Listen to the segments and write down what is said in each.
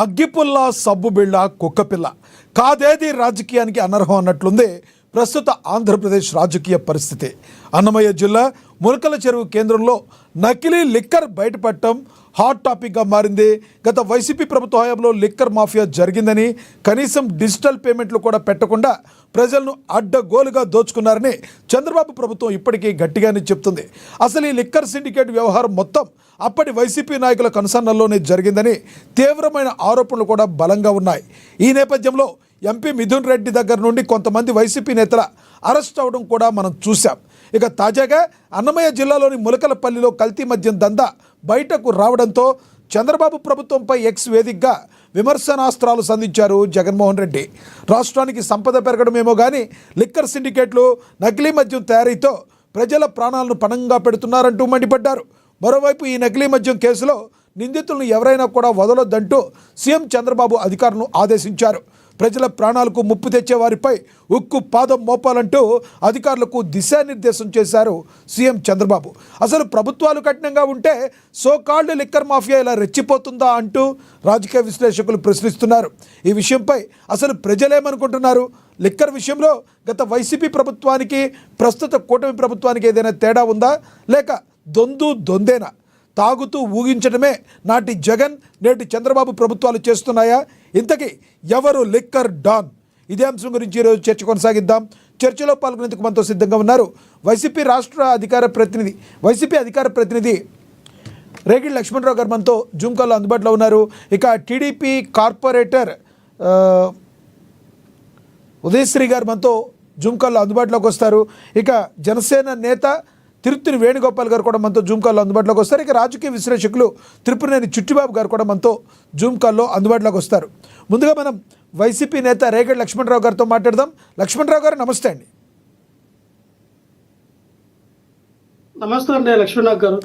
అగ్గిపుల్ల సబ్బుబిళ్ళ కుక్కపిల్ల కాదేది రాజకీయానికి అనర్హం అన్నట్లుంది ప్రస్తుత ఆంధ్రప్రదేశ్ రాజకీయ పరిస్థితి. అన్నమయ్య జిల్లా ములకల చెరువు కేంద్రంలో నకిలీ లిక్కర్ బయటపడటం హాట్ టాపిక్గా మారింది. గత వైసీపీ ప్రభుత్వ హయాంలో లిక్కర్ మాఫియా జరిగిందని, కనీసం డిజిటల్ పేమెంట్లు కూడా పెట్టకుండా ప్రజలను అడ్డగోలుగా దోచుకున్నారని చంద్రబాబు ప్రభుత్వం ఇప్పటికీ గట్టిగానే చెప్తుంది. అసలు ఈ లిక్కర్ సిండికేట్ వ్యవహారం మొత్తం అప్పటి వైసీపీ నాయకుల కనుసన్నల్లోనే జరిగిందని తీవ్రమైన ఆరోపణలు కూడా బలంగా ఉన్నాయి. ఈ నేపథ్యంలో ఎంపీ మిథున్ రెడ్డి దగ్గర నుండి కొంతమంది వైసీపీ నేతల అరెస్ట్ అవడం కూడా మనం చూసాం. ఇక తాజాగా అన్నమయ్య జిల్లాలోని ములకలపల్లిలో కల్తీ మద్యం దందా బయటకు రావడంతో చంద్రబాబు ప్రభుత్వంపై ఎక్స్ వేదికగా విమర్శనాస్త్రాలు సంధించారు జగన్మోహన్ రెడ్డి. రాష్ట్రానికి సంపద పెరగడమేమో కానీ లిక్కర్ సిండికేట్లు, నకిలీ మద్యం తయారీతో ప్రజల ప్రాణాలను పణంగా పెడుతున్నారంటూ మండిపడ్డారు. మరోవైపు ఈ నకిలీ మద్యం కేసులో నిందితులను ఎవరైనా కూడా వదలొద్దంటూ సీఎం చంద్రబాబు అధికారులను ఆదేశించారు. ప్రజల ప్రాణాలకు ముప్పు తెచ్చే వారిపై ఉక్కు పాదం మోపాలంటూ అధికారులకు దిశానిర్దేశం చేశారు సీఎం చంద్రబాబు. అసలు ప్రభుత్వాలు కఠినంగా ఉంటే సోకాల్డ్ లిక్కర్ మాఫియా ఇలా రెచ్చిపోతుందా అంటూ రాజకీయ విశ్లేషకులు ప్రశ్నిస్తున్నారు. ఈ విషయంపై అసలు ప్రజలేమనుకుంటున్నారు? లిక్కర్ విషయంలో గత వైసీపీ ప్రభుత్వానికి ప్రస్తుత కూటమి ప్రభుత్వానికి ఏదైనా తేడా ఉందా, లేక దొందేనా? తాగుతూ ఊగించడమే నాటి జగన్, నేటి చంద్రబాబు ప్రభుత్వాలు చేస్తున్నాయా? ఇంతకీ ఎవరు లిక్కర్ డాన్? ఇదే అంశం గురించి ఈరోజు చర్చ కొనసాగిద్దాం. చర్చలో పాల్గొనేందుకు మనతో సిద్ధంగా ఉన్నారు వైసీపీ అధికార ప్రతినిధి రేగిడి లక్ష్మణరావు గారు మనతో జూమ్ కాల్లో అందుబాటులో ఉన్నారు. ఇక టీడీపీ కార్పొరేటర్ ఉదయశ్రీ గారు మనతో జూమ్ కాల్లో అందుబాటులోకి వస్తారు. ఇక జనసేన నేత తిరుత్తూరి వేణుగోపాల్ గారు కూడా మనతో జూమ్ కాల్లో అందుబాటులోకి వస్తారు. ఇక రాజకీయ విశ్లేషకులు త్రిపురనేని చిట్టిబాబు గారు కూడా మనతో జూమ్ కాల్లో అందుబాటులోకి వస్తారు. ముందుగా మనం వైసీపీ నేత రేగడి లక్ష్మణరావు గారితో మాట్లాడదాం. లక్ష్మణరావు గారు నమస్తే అండి. నమస్తే అండి లక్ష్మణరావు గారు.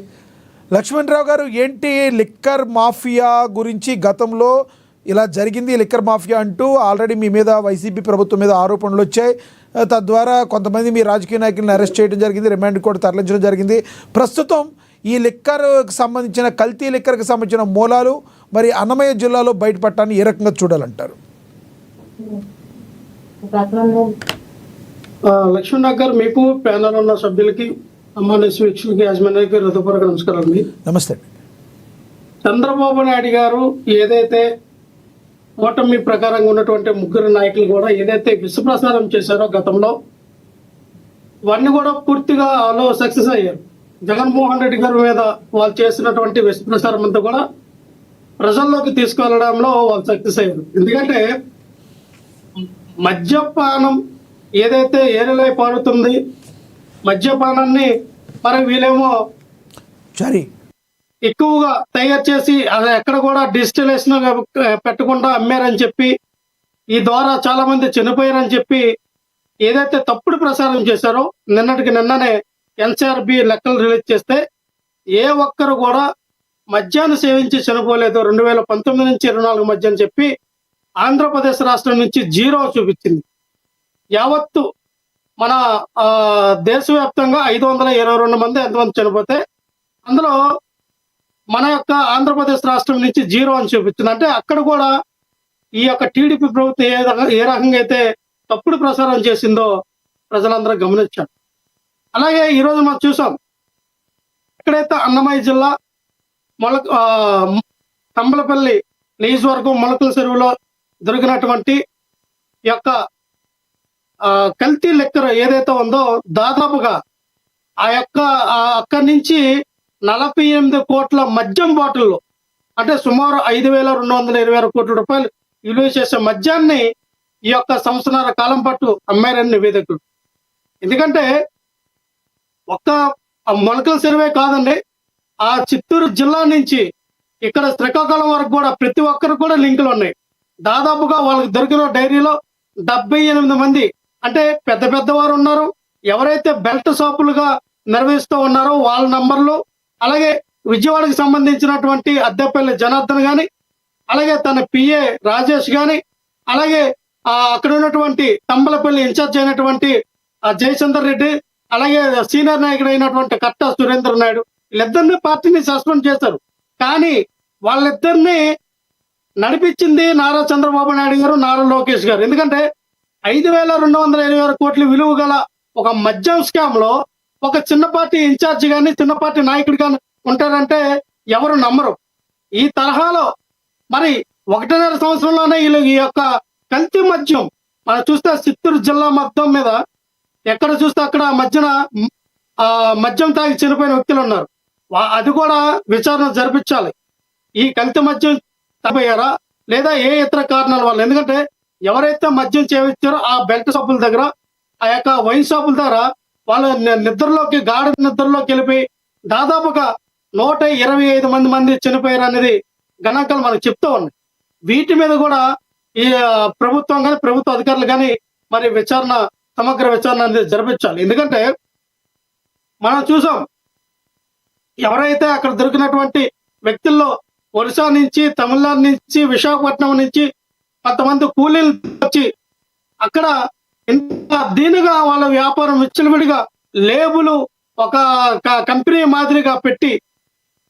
లక్ష్మణరావు గారు, ఏంటి లిక్కర్ మాఫియా గురించి గతంలో ఇలా జరిగింది లిక్కర్ మాఫియా అంటూ ఆల్రెడీ మీ మీద వైసీపీ ప్రభుత్వం మీద ఆరోపణలు వచ్చాయి. తద్వారా కొంతమంది మీ రాజకీయ నాయకులను అరెస్ట్ చేయడం జరిగింది, రిమాండ్ కూడా తరలించడం జరిగింది. ప్రస్తుతం ఈ లిక్కర్కి సంబంధించిన కల్తీ లిక్కర్కి సంబంధించిన మూలాలు మరి అన్నమయ్య జిల్లాలో బయటపడటాన్ని ఏ రకంగా చూడాలంటారు? లక్ష్మణరావు గారు, మీకు ప్యానల్ ఉన్న సభ్యులకి, అమ్మానేసి వీక్షకులకి, యాజమాన్యానికి హృదయపూర్వక నమస్కారం అండి. నమస్తే. చంద్రబాబు నాయుడు గారు ఏదైతే కూటమి ప్రకారంగా ఉన్నటువంటి ముగ్గురు నాయకులు కూడా ఏదైతే విషప్రసారం చేశారో గతంలో, ఇవన్నీ కూడా పూర్తిగా వాళ్ళు సక్సెస్ అయ్యారు. జగన్మోహన్ రెడ్డి గారి మీద వాళ్ళు చేసినటువంటి విషప్రసారం అంతా కూడా ప్రజల్లోకి తీసుకెళ్లడంలో వాళ్ళు సక్సెస్ అయ్యారు. ఎందుకంటే మద్యపానం ఏదైతే ఏరిలై పారుతుంది, మద్యపానాన్ని మరి వీళ్ళేమో ఎక్కువగా తయారు చేసి అది ఎక్కడ కూడా డిజిటలైజేషన్ పెట్టకుండా అమ్మారని చెప్పి, ఈ ద్వారా చాలా మంది చనిపోయారని చెప్పి ఏదైతే తప్పుడు ప్రసారం చేశారో, నిన్ననే ఎన్సీఆర్బి లెక్కలు రిలీజ్ చేస్తే ఏ ఒక్కరు కూడా మద్యాన్ని సేవించి చనిపోలేదు 2019 నుంచి 24 మధ్య అని చెప్పి ఆంధ్రప్రదేశ్ రాష్ట్రం నుంచి జీరో చూపించింది. యావత్తు మన దేశవ్యాప్తంగా 522 మంది ఎంతమంది చనిపోతే అందులో మన యొక్క ఆంధ్రప్రదేశ్ రాష్ట్రం నుంచి జీరో అని చూపించింది. అంటే అక్కడ కూడా ఈ యొక్క టీడీపీ ప్రభుత్వం ఏ రకంగా అయితే తప్పుడు ప్రసారం చేసిందో ప్రజలందరూ గమనించారు. అలాగే ఈరోజు మనం చూసాం, ఎక్కడైతే అన్నమయ్య జిల్లా తంబలపల్లి నియోజకవర్గం మొలకల చెరువులో దొరికినటువంటి యొక్క కల్తీ లిక్కర్ ఏదైతే ఉందో, దాదాపుగా ఆ యొక్క అక్కడి నుంచి 48 కోట్ల మద్యం బాటిల్లో, అంటే సుమారు 5,226 కోట్ల రూపాయలు విలువ చేసే మద్యాన్ని ఈ యొక్క సంవత్సరాల కాలం పాటు అమ్మారని నివేదికలు. ఎందుకంటే ఒక్క మొలకల చెరువే కాదండి, ఆ చిత్తూరు జిల్లా నుంచి ఇక్కడ శ్రీకాకుళం వరకు కూడా ప్రతి ఒక్కరు కూడా లింకులు ఉన్నాయి. దాదాపుగా వాళ్ళకి దొరికిన డైరీలో 78 మంది, అంటే పెద్దవారు ఉన్నారు, ఎవరైతే బెల్ట్ షాపులుగా నిర్వహిస్తూ ఉన్నారో వాళ్ళ నంబర్లు, అలాగే విజయవాడకి సంబంధించినటువంటి అద్దెపల్లి జనార్దన్ కానీ, అలాగే తన పిఏ రాజేష్ కానీ, అలాగే అక్కడ ఉన్నటువంటి తంబలపల్లి ఇన్ఛార్జ్ అయినటువంటి జయచందర్ రెడ్డి, అలాగే సీనియర్ నాయకుడు అయినటువంటి కట్టా సురేంద్ర నాయుడు, వీళ్ళిద్దరిని పార్టీని సస్పెండ్ చేశారు. కానీ వాళ్ళిద్దరిని నడిపించింది నారా చంద్రబాబు నాయుడు గారు, నారా లోకేష్ గారు. ఎందుకంటే 5,226 కోట్ల విలువ గల ఒక మద్యం స్కామ్ లో ఒక చిన్న పార్టీ ఇన్ఛార్జ్ కానీ చిన్న పార్టీ నాయకుడు కానీ ఉంటారంటే ఎవరు నమ్మరు. ఈ తరహాలో మరి 1.5 సంవత్సరంలోనే ఈ యొక్క కల్తీ మద్యం మనం చూస్తే చిత్తూరు జిల్లా మొత్తం మీద ఎక్కడ చూస్తే అక్కడ మధ్యన మద్యం తాగి చనిపోయిన వ్యక్తులు ఉన్నారు. అది కూడా విచారణ జరిపించాలి. ఈ కల్తీ మద్యం తాగయ్యారా లేదా ఏ ఇతర కారణాల వల్ల? ఎందుకంటే ఎవరైతే మద్యం చేయించారో ఆ బెల్ట్ షాపుల దగ్గర, ఆ యొక్క వైన్ షాపుల దగ్గర వాళ్ళు గాఢ నిద్రలోకి వెళ్ళిపోయి దాదాపుగా 125 మంది చనిపోయారు అనేది గణాంకాలు మనకు చెప్తూ ఉన్నాయి. వీటి మీద కూడా ఈ ప్రభుత్వం కానీ ప్రభుత్వ అధికారులు కానీ మరి సమగ్ర విచారణ అనేది జరిపించాలి. ఎందుకంటే మనం చూసాం, ఎవరైతే అక్కడ దొరికినటువంటి వ్యక్తుల్లో ఒరిస్సా నుంచి, తమిళనాడు నుంచి, విశాఖపట్నం నుంచి కొంతమంది కూలీలు వచ్చి అక్కడ ఇంత దీనిగా వాళ్ళ వ్యాపారం విచ్చలవిడిగా లేబుల్ ఒక కంపెనీ మాదిరిగా పెట్టి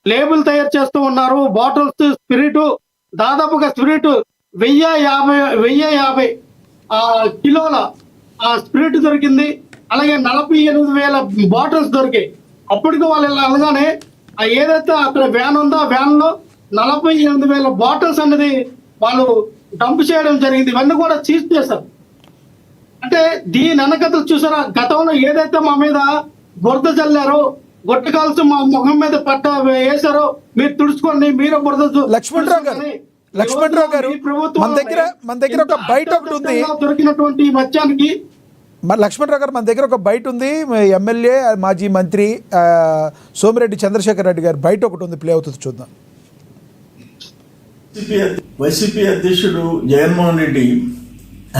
లేబుల్ తయారు చేస్తూ ఉన్నారు. బాటిల్స్ స్పిరిట్, దాదాపుగా స్పిరిట్ 1050 కిలోల స్పిరిట్ దొరికింది. అలాగే 48,000 బాటిల్స్ దొరికాయి. అప్పటికి వాళ్ళు అనగానే ఏదైతే అక్కడ వ్యాన్ ఉందో ఆ వ్యాన్ లో 48,000 బాటిల్స్ అనేది వాళ్ళు డంప్ చేయడం జరిగింది. ఇవన్నీ కూడా సీజ్ చేశారు. అంటే దీని వెనకతలు చూసారా, గతంలో ఏదైతే మా మీద బురద చల్లారో, గొట్టకాల్సి మా ముఖం మీద వేశారో, మీరు తుడుచుకోండి, మీరు బురద. లక్ష్మణరావు గారు మన దగ్గర ఒక బయట ఒకటి ఉంది. దొరికినటువంటి మద్యానికి లక్ష్మణరావు గారు, మన దగ్గర ఒక బయట ఉంది. ఎమ్మెల్యే మాజీ మంత్రి సోమిరెడ్డి చంద్రశేఖర్ రెడ్డి గారు బయట ఒకటి ఉంది, ప్లే అవుతుంది, చూద్దాం. వైసీపీ అధ్యక్షుడు జగన్మోహన్ రెడ్డి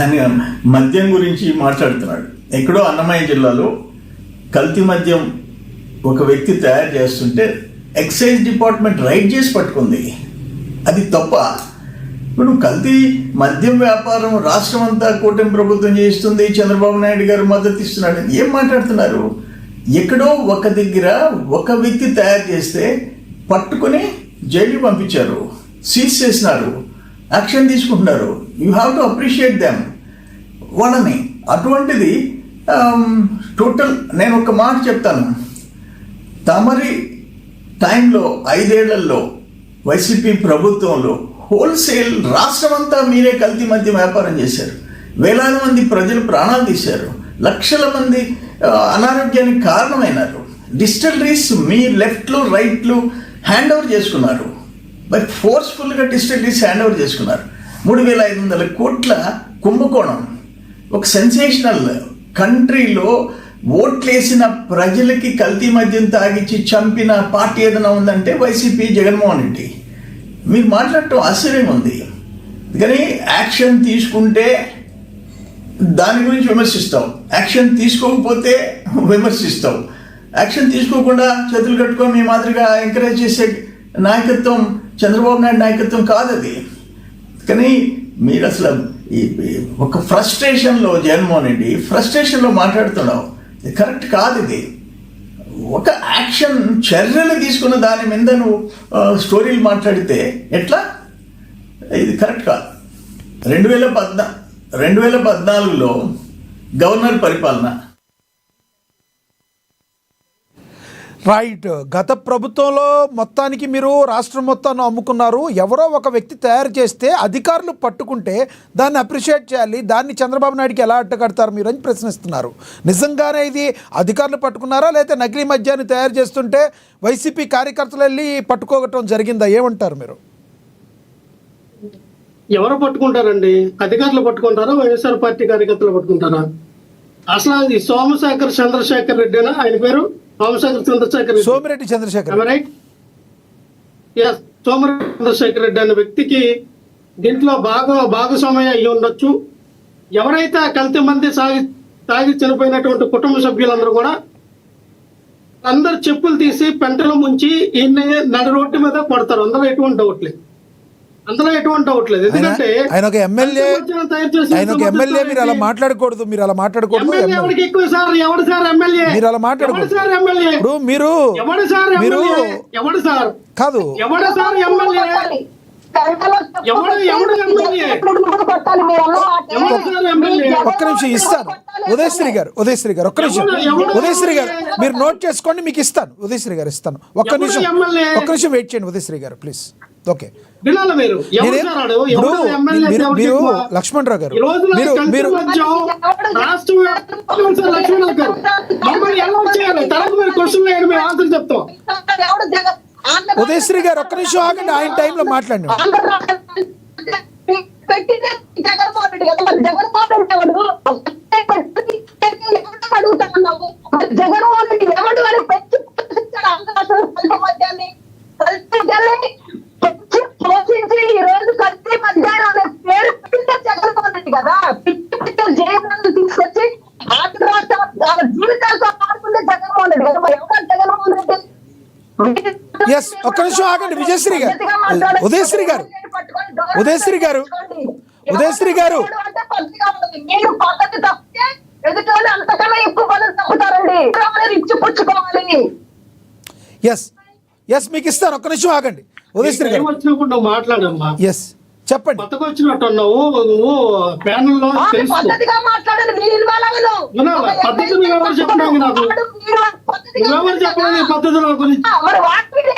ఆయన మద్యం గురించి మాట్లాడుతున్నాడు. ఎక్కడో అన్నమయ్య జిల్లాలో కల్తీ మద్యం ఒక వ్యక్తి తయారు చేస్తుంటే ఎక్సైజ్ డిపార్ట్మెంట్ రైడ్ చేసి పట్టుకుంది. అది తప్ప? ఇప్పుడు కల్తీ మద్యం వ్యాపారం రాష్ట్రం అంతా కూటమి ప్రభుత్వం చేస్తుంది, చంద్రబాబు నాయుడు గారు మద్దతు ఇస్తున్నాడు. ఏం మాట్లాడుతున్నారు? ఎక్కడో ఒక దగ్గర ఒక వ్యక్తి తయారు చేస్తే పట్టుకొని జైలు పంపించారు, సీజ్ చేసినారు, యాక్షన్ తీసుకుంటున్నారు. You have to appreciate them వాళ్ళని. అటువంటిది టోటల్ నేను ఒక మాట చెప్తాను. తమరి టైంలో 5 ఏళ్లలో వైసీపీ ప్రభుత్వంలో హోల్సేల్ రాష్ట్రం అంతా మీరే కల్తీ మద్యం వ్యాపారం చేశారు. వేలాది మంది ప్రజలు ప్రాణాలు తీశారు, లక్షల మంది అనారోగ్యానికి కారణమైనారు. డిస్టిలరీస్ మీ లెఫ్ట్లు రైట్లు హ్యాండ్ ఓవర్ చేసుకున్నారు. బట్ ఫోర్స్ఫుల్గా డిస్టిలరీస్ హ్యాండ్ ఓవర్ చేసుకున్నారు. 3,500 కోట్ల కుంభకోణం. ఒక సెన్సేషనల్ కంట్రీలో ఓట్లేసిన ప్రజలకి కల్తీ మద్యం తాగిచ్చి చంపిన పార్టీ ఏదైనా ఉందంటే వైసీపీ, జగన్మోహన్ రెడ్డి. మీరు మాట్లాడటం ఆశ్చర్యం ఉంది. కానీ యాక్షన్ తీసుకుంటే దాని గురించి విమర్శిస్తాం, యాక్షన్ తీసుకోకపోతే విమర్శిస్తాం. యాక్షన్ తీసుకోకుండా చేతులు కట్టుకొని మీ మాదిరిగా ఎంకరేజ్ చేసే నాయకత్వం చంద్రబాబు నాయుడు నాయకత్వం కాదు అది. కానీ మీరు అసలు ఒక ఫ్రస్ట్రేషన్లో జగన్మోహన్ రెడ్డి ఫ్రస్ట్రేషన్లో మాట్లాడుతున్నావు. ఇది కరెక్ట్ కాదు. ఇది ఒక యాక్షన్ చర్యలు తీసుకున్న దాని మీద నువ్వు స్టోరీలు మాట్లాడితే ఎట్లా? ఇది కరెక్ట్ కాదు. 2014లో గవర్నర్ పరిపాలన రైట్. గత ప్రభుత్వంలో మొత్తానికి మీరు రాష్ట్రం మొత్తాన్ని అమ్ముకున్నారు. ఎవరో ఒక వ్యక్తి తయారు చేస్తే అధికారులు పట్టుకుంటే దాన్ని అప్రిషియేట్ చేయాలి. దాన్ని చంద్రబాబు నాయుడుకి ఎలా అడ్డకడతారు మీరు అని ప్రశ్నిస్తున్నారు. నిజంగానే ఇది అధికారులు పట్టుకున్నారా, లేకపోతే నకిలీ మద్యాన్ని తయారు చేస్తుంటే వైసీపీ కార్యకర్తలు వెళ్ళి పట్టుకోవటం జరిగిందా? ఏమంటారు మీరు? ఎవరు పట్టుకుంటారండి? అధికారులు పట్టుకుంటారా, వైఎస్ఆర్ పార్టీ కార్యకర్తలు పట్టుకుంటారా? అసలు ఈ సోమశేఖర్ చంద్రశేఖర్ రెడ్డినా ఆయన పేరు? సోమిరెడ్డి చంద్రశేఖర్, రైట్? సోమిరెడ్డి చంద్రశేఖర్ రెడ్డి అనే వ్యక్తికి దీంట్లో భాగస్వామ్యం అయ్యి ఉండొచ్చు. ఎవరైతే ఆ కల్తీ మంది తాగి చనిపోయినటువంటి కుటుంబ సభ్యులందరూ కూడా అందరు చెప్పులు తీసి పెంటలో ముంచి ఈయన నడి రోడ్డు మీద కొడతారు. అందులో ఎటువంటి డౌట్ లేదు. ఎందుకంటే ఆయన ఒక ఎమ్మెల్యే, మీరు అలా మాట్లాడకూడదు. మీరు అలా మాట్లాడకూడదు. ఎక్కువ సార్ ఎవడు సార్ ఎమ్మెల్యే? మీరు అలా మాట్లాడకూడదు. ఇప్పుడు మీరు ఎవడు సార్ కాదు ఎవడు సార్ ఎమ్మెల్యే? ఎవడు ఎమ్మెల్యే? ఒక్క నిమిషం ఇస్తాను ఉదయశ్రీ గారు ఒక్క నిమిషం ఉదయశ్రీ గారు మీరు నోట్ చేసుకోండి, మీకు ఇస్తాను ఉదయశ్రీ గారు ఇస్తాను. ఒక్క నిమిషం వెయిట్ చేయండి ఉదయశ్రీ గారు ప్లీజ్. ఓకే వినాలి మీరు. ఎవరు సార్ ఆడు? ఎవరు ఎమ్మెల్యే? మీరు లక్ష్మణరావు గారు ఈ రోజున మీరు రాష్ట్ర వ్యాప్తంగా లక్ష్మణరావు గారు మమ్మల్ని ఎలా చేయాలి? తనకు మీరు క్వశ్చన్ వేయండి, మేము ఆన్సర్ చెప్తాం. ఉదయశ్రీ గారు ఒక్క నిమిషం ఆగండి, ఆయన టైంలో మాట్లాడండి. జగన్మోహన్ రెడ్డి ఎవడు అని పెట్టి పోషించి ఈ రోజు కల్తీ మధ్యాహ్నం పేరు పెట్టిందే జగన్మోహన్ రెడ్డి కదా. జయనందు తీసుకొచ్చి ఆంధ్ర రాష్ట్ర జీవితాలతో ఆడుకుంటే జగన్మోహన్ రెడ్డి కదా. మరి ఎవరు జగన్మోహన్ రెడ్డి? ఎస్ ఒక్క నిమిషం ఆగండి విజయశ్రీ గారు ఉదయశ్రీ గారు మీరు పద్ధతి తప్పితే ఎదుటోళ్ళు అంతకన్నా ఎక్కువ పనులు తప్పుతారండి. ఇచ్చి పుచ్చుకోవాలి. ఎస్ మీకు ఇస్తాను, ఒక్క నిమిషం ఆగండి ఉదయశ్రీ గారు. వచ్చినప్పుడు నువ్వు మాట్లాడమ్మా. ఎస్ చెప్పండి. కొత్తగా వచ్చినట్టు నువ్వు ప్యానల్ లో తెలుసు. పద్ధతిగా మాట్లాడండి. పద్ధతిని ఎవరు చెప్పడానికి నాకు? నువ్వెవరు చెప్పడానికి పద్ధతుల గురించి?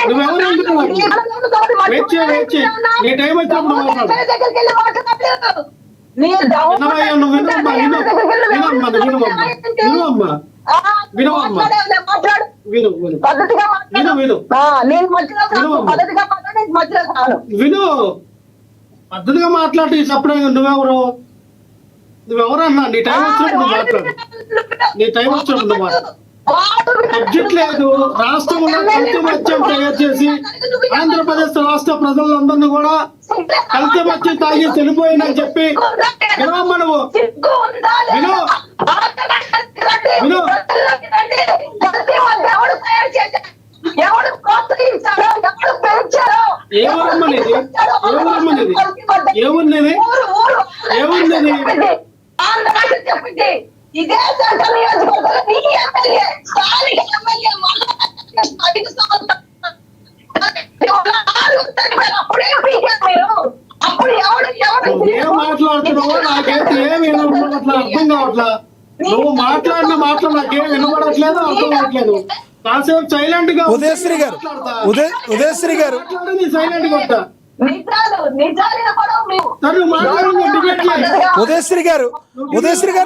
నువ్వెవరు అంటున్నావు? వెయిట్ చేయి. నీ టైం వచ్చినప్పుడు మాట్లాడు. నువ్వు విను. పద్ధతిగా మాట్లాడి చెప్పడానికి నువ్వెవరు అన్నా? నీ టైం వచ్చినప్పుడు నువ్వు మాట్లాడు. నువ్వు మాట్లాడు. బడ్జెట్ లేదు, రాష్ట్రంలో కల్తీ మద్యం తయారు చేసి ఆంధ్రప్రదేశ్ రాష్ట్ర ప్రజలందరినీ కూడా కల్తీ మద్యం తాగి చనిపోయిందని చెప్పి వినవమ్మా నువ్వు. విను. ఏమమ్మా నీది? ఇదే సెంట్రల్ నియోజకవర్గంలో నీ ఎమ్మెల్యే స్థానిక ఎమ్మెల్యే ఏం మాట్లాడుతున్నావో నాకైతే ఏమి అర్థం కావట్లా. నువ్వు మాట్లాడిన మాటలు నాకేం వినపడట్లేదు, అర్థం కావట్లేదు. కాసేపు సైలెంట్ గా ఉదయశ్రీ గారు సైలెంట్ గా ఉంటా. ఉదయశ్రీ గారు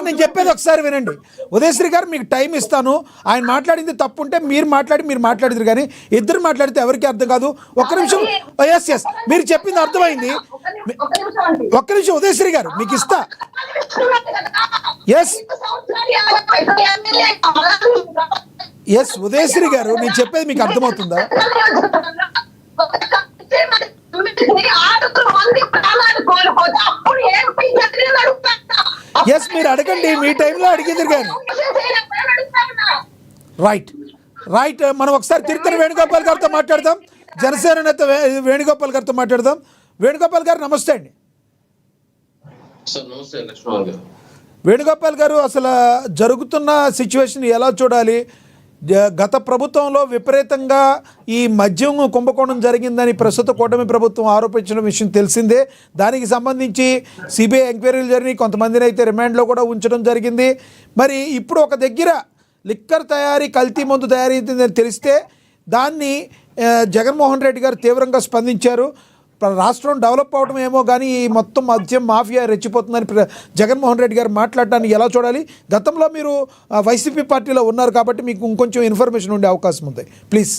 నేను చెప్పేది ఒకసారి వినండి. ఉదయశ్రీ గారు మీకు టైం ఇస్తాను. ఆయన మాట్లాడింది తప్పు ఉంటే మీరు మాట్లాడిద్దరు, కానీ ఇద్దరు మాట్లాడితే ఎవరికి అర్థం కాదు. ఒక్క నిమిషం. ఎస్ మీరు చెప్పింది అర్థమైంది. ఒక్క నిమిషం ఉదయశ్రీ గారు మీకు ఇస్తా. ఎస్ ఉదయశ్రీ గారు నేను చెప్పేది మీకు అర్థమవుతుందా? ఎస్ మీరు అడగండి, మీ టైంలో అడిగేది కానీ. రైట్ మనం ఒకసారి తిరుత్తని వేణుగోపాల్ గారితో మాట్లాడదాం. జనసేన నేత వేణుగోపాల్ గారితో మాట్లాడదాం. వేణుగోపాల్ గారు నమస్తే అండి. వేణుగోపాల్ గారు అసలు జరుగుతున్న సిచ్యువేషన్ ఎలా చూడాలి? గత ప్రభుత్వంలో విపరీతంగా ఈ మద్యం కుంభకోణం జరిగిందని ప్రస్తుత కూటమి ప్రభుత్వం ఆరోపించిన విషయం తెలిసిందే. దానికి సంబంధించి సిబిఐ ఎంక్వైరీలు జరిగినాయి, కొంతమందిని అయితే రిమాండ్లో కూడా ఉంచడం జరిగింది. మరి ఇప్పుడు ఒక దగ్గర లిక్కర్ తయారీ, కల్తీ మందు తయారీ అయిందని తెలిస్తే దాన్ని జగన్మోహన్ రెడ్డి గారు తీవ్రంగా స్పందించారు. రాష్ట్రం డెవలప్ అవడం ఏమో కానీ ఈ మొత్తం మద్యం మాఫియా రెచ్చిపోతుందని జగన్మోహన్ రెడ్డి గారు మాట్లాడటాన్ని ఎలా చూడాలి? గతంలో మీరు వైసీపీ పార్టీలో ఉన్నారు కాబట్టి మీకు ఇంకొంచెం ఇన్ఫర్మేషన్ ఉండే అవకాశం ఉంది. ప్లీజ్.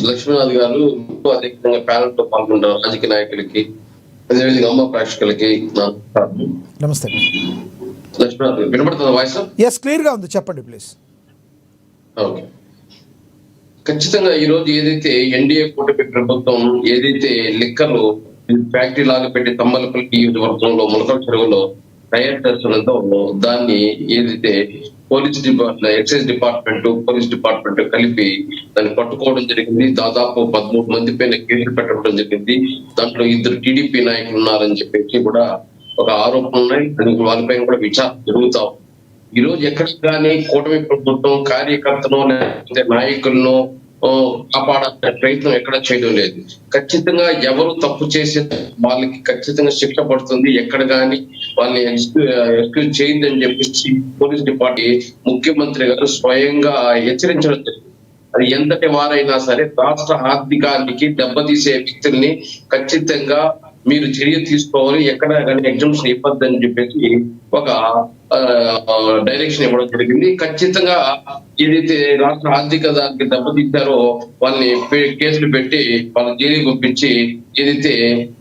లక్ష్మీనాథ్ గారు అదేవిధంగా ప్యానల్ తో పాల్గొంటారు రాజకీయ నాయకులకి, అదేవిధంగా అమ్మ ప్రేక్షకులకి నమస్తే. లక్ష్మీనాథ్ వినపడుతుంది వాయిస్? ఎస్ క్లియర్ గా ఉంది, చెప్పండి ప్లీజ్. ఓకే. ఖచ్చితంగా ఈ రోజు ఏదైతే ఎన్డీఏ కూటమి ప్రభుత్వం ఏదైతే లిక్కర్ ఫ్యాక్టరీ లాగా పెట్టి తమ్మలపల్లి నియోజకవర్గంలో ములకల చెరువులో తయారు చేస్తున్నదో దాన్ని ఏదైతే police department, excise department, police department కలిపి దాన్ని పట్టుకోవడం జరిగింది. దాదాపు 13 మంది పైన కేసులు పెట్టడం జరిగింది. దాంట్లో 2 టీడీపీ నాయకులు ఉన్నారని చెప్పేసి కూడా ఒక ఆరోపణలు ఉన్నాయి. వాళ్ళపైన కూడా విచారణ జరుగుతాం. ఈ రోజు ఎక్కడ కానీ కూటమి ప్రభుత్వం కార్యకర్తను లేకపోతే నాయకులను కాపాడాలనే ప్రయత్నం ఎక్కడ చేయడం లేదు. ఖచ్చితంగా ఎవరు తప్పు చేసే వాళ్ళకి ఖచ్చితంగా శిక్ష పడుతుంది. ఎక్కడ కానీ వాళ్ళని ఎక్స్క్యూజ్ చేయొద్దని చెప్పేసి పోలీస్ డిపార్ట్మెంట్ ముఖ్యమంత్రి గారు స్వయంగా హెచ్చరించడం జరిగింది. అది ఎంతటి వారైనా సరే రాష్ట్ర ఆర్థికానికి దెబ్బతీసే వ్యక్తుల్ని ఖచ్చితంగా మీరు చర్య తీసుకోవాలి, ఎక్కడ కానీ ఎగ్జామ్షన్ ఇవ్వద్దని చెప్పేసి ఒక డైరెక్షన్ ఇవ్వడం జరిగింది. ఖచ్చితంగా ఏదైతే రాష్ట్ర ఆర్థిక దానికి దెబ్బతీశారో వాళ్ళని కేసులు పెట్టి వాళ్ళ జైలుకి పంపించి ఏదైతే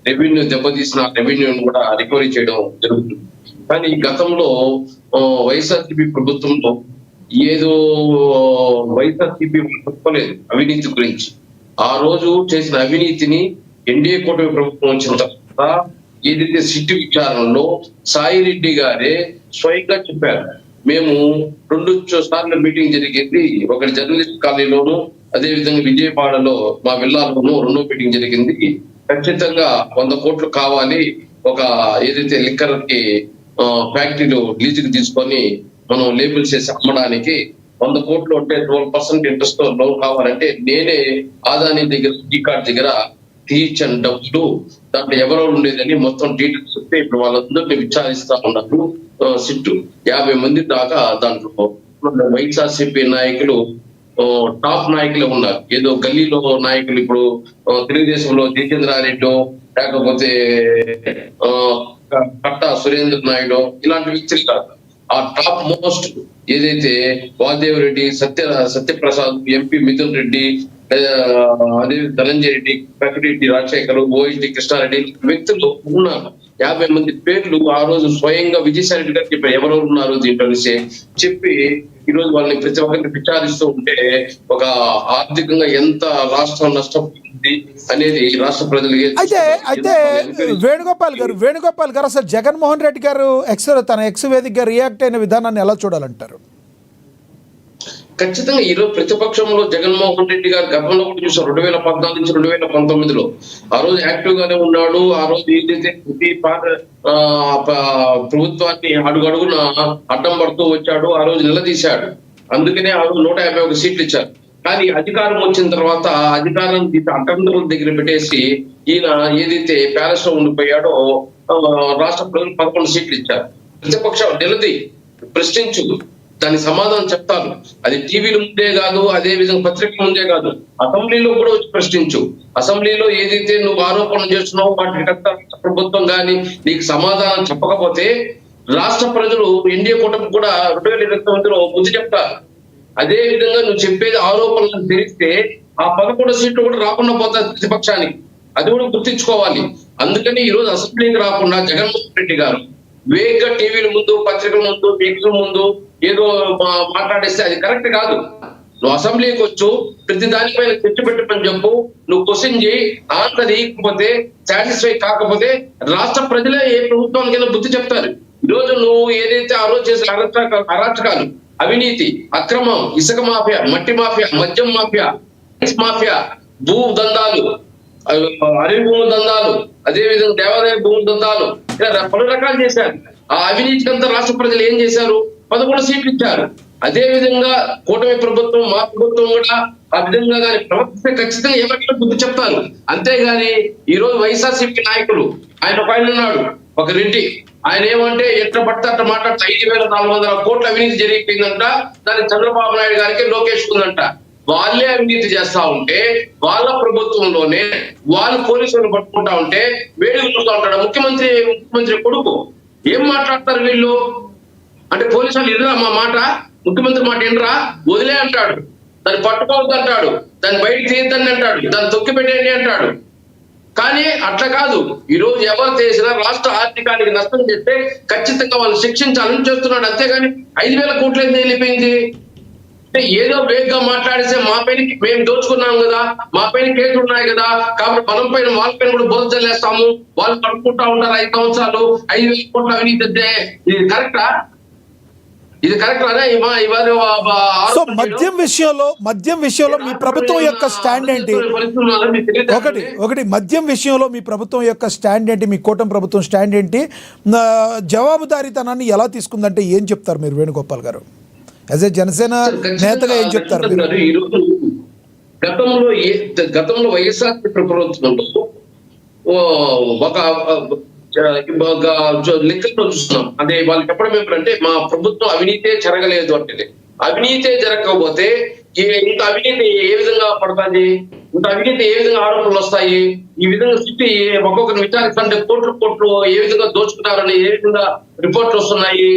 రెవెన్యూ దెబ్బతీసిన రెవెన్యూని కూడా రికవరీ చేయడం జరుగుతుంది. కానీ గతంలో వైఎస్ఆర్సీపీ ప్రభుత్వంలో ఏదో వైఎస్ఆర్సీపీ చెప్పలేదు అవినీతి గురించి. ఆ రోజు చేసిన అవినీతిని ఎన్డీఏ కూటమి ప్రభుత్వం వచ్చిన తర్వాత ఏదైతే సిట్టు విచారణలో సాయిరెడ్డి గారే స్వయంగా చెప్పారు. మేము 2 సార్లు మీటింగ్ జరిగింది, ఒకటి జర్నలిస్ట్ కాలనీలోను, అదే విధంగా విజయవాడలో మా విల్లాలోను 2వ మీటింగ్ జరిగింది. ఖచ్చితంగా 100 కోట్లు కావాలి, ఒక ఏదైతే లిక్కర్ కి ఫ్యాక్టరీలు లీజుకి తీసుకొని మనం లేబుల్స్ చేసి అమ్మడానికి 100 కోట్లు అంటే 12% ఇంట్రెస్ట్ తో లోన్ కావాలంటే నేనే ఆదాని దగ్గర ఈ కార్డ్ దగ్గర తీర్చని డబ్బులు దాంట్లో ఎవరెవరు ఉండేదని మొత్తం డీటెయిల్స్ వస్తే ఇప్పుడు వాళ్ళందరినీ విచారిస్తా ఉన్నారు. సిట్టు 50 మంది దాకా దాంట్లో వైఎస్ఆర్సీపీ నాయకులు టాప్ నాయకులే ఉన్నారు. ఏదో గల్లీలో నాయకులు ఇప్పుడు తెలుగుదేశంలో జితేంద్రారెడ్డి లేకపోతే కట్టా సురేంద్ర నాయుడు ఇలాంటి వ్యక్తులు కాదు. ఆ టాప్ మోస్ట్ ఏదైతే వాసుదేవ్ రెడ్డి, సత్యప్రసాద్, ఎంపీ మిథున్ రెడ్డి, అదే ధనంజయ రెడ్డి, పెద్దిరెడ్డి రాజశేఖర్, ఓఎస్డి కృష్ణారెడ్డి వ్యక్తులు ఉన్నారు. 50 మంది పేర్లు ఆ రోజు స్వయంగా విజయసాయి రెడ్డి గారు చెప్పారు ఎవరెవరు ఉన్నారు దీంట్లో చెప్పి ఈ రోజు వాళ్ళని ప్రతి ఒక్కరిని విచారిస్తూ ఉంటే ఒక ఆర్థికంగా ఎంత రాష్ట్రం నష్టపోతుంది అనేది రాష్ట్ర ప్రజలకి. అయితే వేణుగోపాల్ గారు అసలు జగన్మోహన్ రెడ్డి గారు తన ఎక్స్ వేదికగా రియాక్ట్ అయిన విధానాన్ని ఎలా చూడాలంటారు? ఖచ్చితంగా ఈరోజు ప్రతిపక్షంలో జగన్మోహన్ రెడ్డి గారు గతంలో కూడా చూసాం. 2014 నుంచి 2019లో ఆ రోజు యాక్టివ్ గానే ఉన్నాడు. ఆ రోజు ఏదైతే ప్రభుత్వాన్ని అడుగడుగున అడ్డం పడుతూ వచ్చాడు, ఆ రోజు నిలదీశాడు. అందుకనే ఆ రోజు 151 సీట్లు ఇచ్చారు. కానీ అధికారం వచ్చిన తర్వాత అధికారాన్ని అడ్డంకుల దగ్గర పెట్టేసి ఈయన ఏదైతే ప్యాలెస్ లో ఉండిపోయాడో రాష్ట్ర ప్రజలు 11 సీట్లు ఇచ్చారు. ప్రతిపక్షం నిలది ప్రశ్నించు, దానికి సమాధానం చెప్తారు. అది టీవీల ముందే కాదు, అదే విధంగా పత్రికల ముందే కాదు, అసెంబ్లీలో కూడా వచ్చి ప్రశ్నించు. అసెంబ్లీలో ఏదైతే నువ్వు ఆరోపణలు చేస్తున్నావు వాటి ప్రభుత్వం కానీ నీకు సమాధానం చెప్పకపోతే రాష్ట్ర ప్రజలు ఎన్డీఏ కూటమి కూడా 2029లో బుద్ధి చెప్తారు. అదే విధంగా నువ్వు చెప్పేది ఆరోపణలను తెరిస్తే ఆ 11 సీట్లు కూడా రాకుండా పోతాయి ప్రతిపక్షానికి. అది కూడా గుర్తించుకోవాలి. అందుకని ఈ రోజు అసెంబ్లీకి రాకుండా జగన్మోహన్ రెడ్డి గారు వేగంగా టీవీల ముందు, పత్రికల ముందు, మీడియా ముందు ఏదో మాట్లాడేస్తే అది కరెక్ట్ కాదు. నువ్వు అసెంబ్లీకి వచ్చు, ప్రతి దానిపైన చర్చ పెట్టమని చెప్పు, నువ్వు క్వశ్చన్ చేయి. ఆన్సర్ ఇవ్వకపోతే, సాటిస్ఫై కాకపోతే రాష్ట్ర ప్రజలే ఏ ప్రభుత్వానికైనా బుద్ధి చెప్తారు. ఈ రోజు నువ్వు ఏదైతే ఆ రోజు చేసిన అరాచకాలు, అవినీతి, అక్రమం, ఇసుక మాఫియా, మట్టి మాఫియా, మద్యం మాఫియా, మాఫియా, భూ దందాలు, అడవి భూముల దందాలు, అదే విధంగా దేవాదాయ భూముల దందాలు, ఇలా పలు రకాలు చేశారు. ఆ అవినీతికి అంతా రాష్ట్ర ప్రజలు ఏం చేశారు? 11 సీట్లు ఇచ్చారు. అదే విధంగా కూటమి ప్రభుత్వం, మా ప్రభుత్వం కూడా ఆ విధంగా కానీ ప్రవర్తిస్తే ఖచ్చితంగా ఎవరికైనా బుద్ధి చెప్తారు. అంతేగాని ఈ రోజు వైఎస్ఆర్సీపీ నాయకులు, ఆయన పైన ఉన్నాడు ఒక రెడ్డి, ఆయన ఏమంటే ఎట్లా పడితే అట్లా మాట్లాడితే 5,400 కోట్ల అవినీతి జరిగిపోయిందంట, దాన్ని చంద్రబాబు నాయుడు గారికి లోకేష్ ఉందంట. వాళ్ళే అవినీతి చేస్తా ఉంటే వాళ్ళ ప్రభుత్వంలోనే వాళ్ళు పోలీసులను పట్టుకుంటా ఉంటే వేడిగా చూస్తూ ఉంటాడు ముఖ్యమంత్రి కొడుకు. ఏం మాట్లాడతారు వీళ్ళు అంటే పోలీసు వాళ్ళు ఇనరా మా మాట, ముఖ్యమంత్రి మాట ఇనరా, వదిలే అంటాడు, దాన్ని పట్టుకోవద్దు అంటాడు, దాన్ని బయట తీయద్దని అంటాడు, దాన్ని తొక్కి పెట్టండి అంటాడు. కానీ అట్లా కాదు. ఈ రోజు ఎవరు చేసినా రాష్ట్ర ఆర్థికానికి నష్టం చేస్తే ఖచ్చితంగా వాళ్ళు శిక్షించాలని చేస్తున్నాడు. అంతేగాని 5,000 కోట్లు ఎందుకు వెళ్ళిపోయింది అంటే ఏదో వేగంగా మాట్లాడితే మా పైన మేము దోచుకున్నాం కదా, మా పైన కేసులు ఉన్నాయి కదా, కాబట్టి మనం పైన వాళ్ళ పైన కూడా బురద చల్లేస్తాము, వాళ్ళు పడుకుంటా ఉంటారు 5 సంవత్సరాలు 5,000 కోట్ల అవినీతి అంటే ఇది కరెక్టా? ఇది కరెక్ట్ అనే సో మద్యం విషయంలో మీ ప్రభుత్వం యొక్క స్టాండ్ ఏంటి? ఒకటి మద్యం విషయంలో మీ ప్రభుత్వం యొక్క స్టాండ్ ఏంటి? మీ కూటమి ప్రభుత్వం స్టాండ్ ఏంటి? జవాబుదారీతనాన్ని ఎలా తీసుకుందంటే ఏం చెప్తారు మీరు వేణుగోపాల్ గారు? యాజ్ ఏ జనసేన నేతగా ఏం చెప్తారు మీరు? గతంలో వైఎస్ఆర్ ప్రభుత్వంలో ఒక లెక్కలో చూస్తున్నాం. అంటే వాళ్ళు చెప్పడం ఏమిటంటే మా ప్రభుత్వం అవినీతే జరగలేదు అంటే, అవినీతే జరగకపోతే ఇంత అవినీతి ఏ విధంగా పడుతుంది, ఇంత అవినీతి ఏ విధంగా ఆరోపణలు వస్తాయి, ఈ విధంగా చుట్టి ఒక్కొక్కరిని విచారిస్తుంటే కోట్లు ఏ విధంగా దోచుకున్నారని ఏ విధంగా రిపోర్ట్లు వస్తున్నాయి.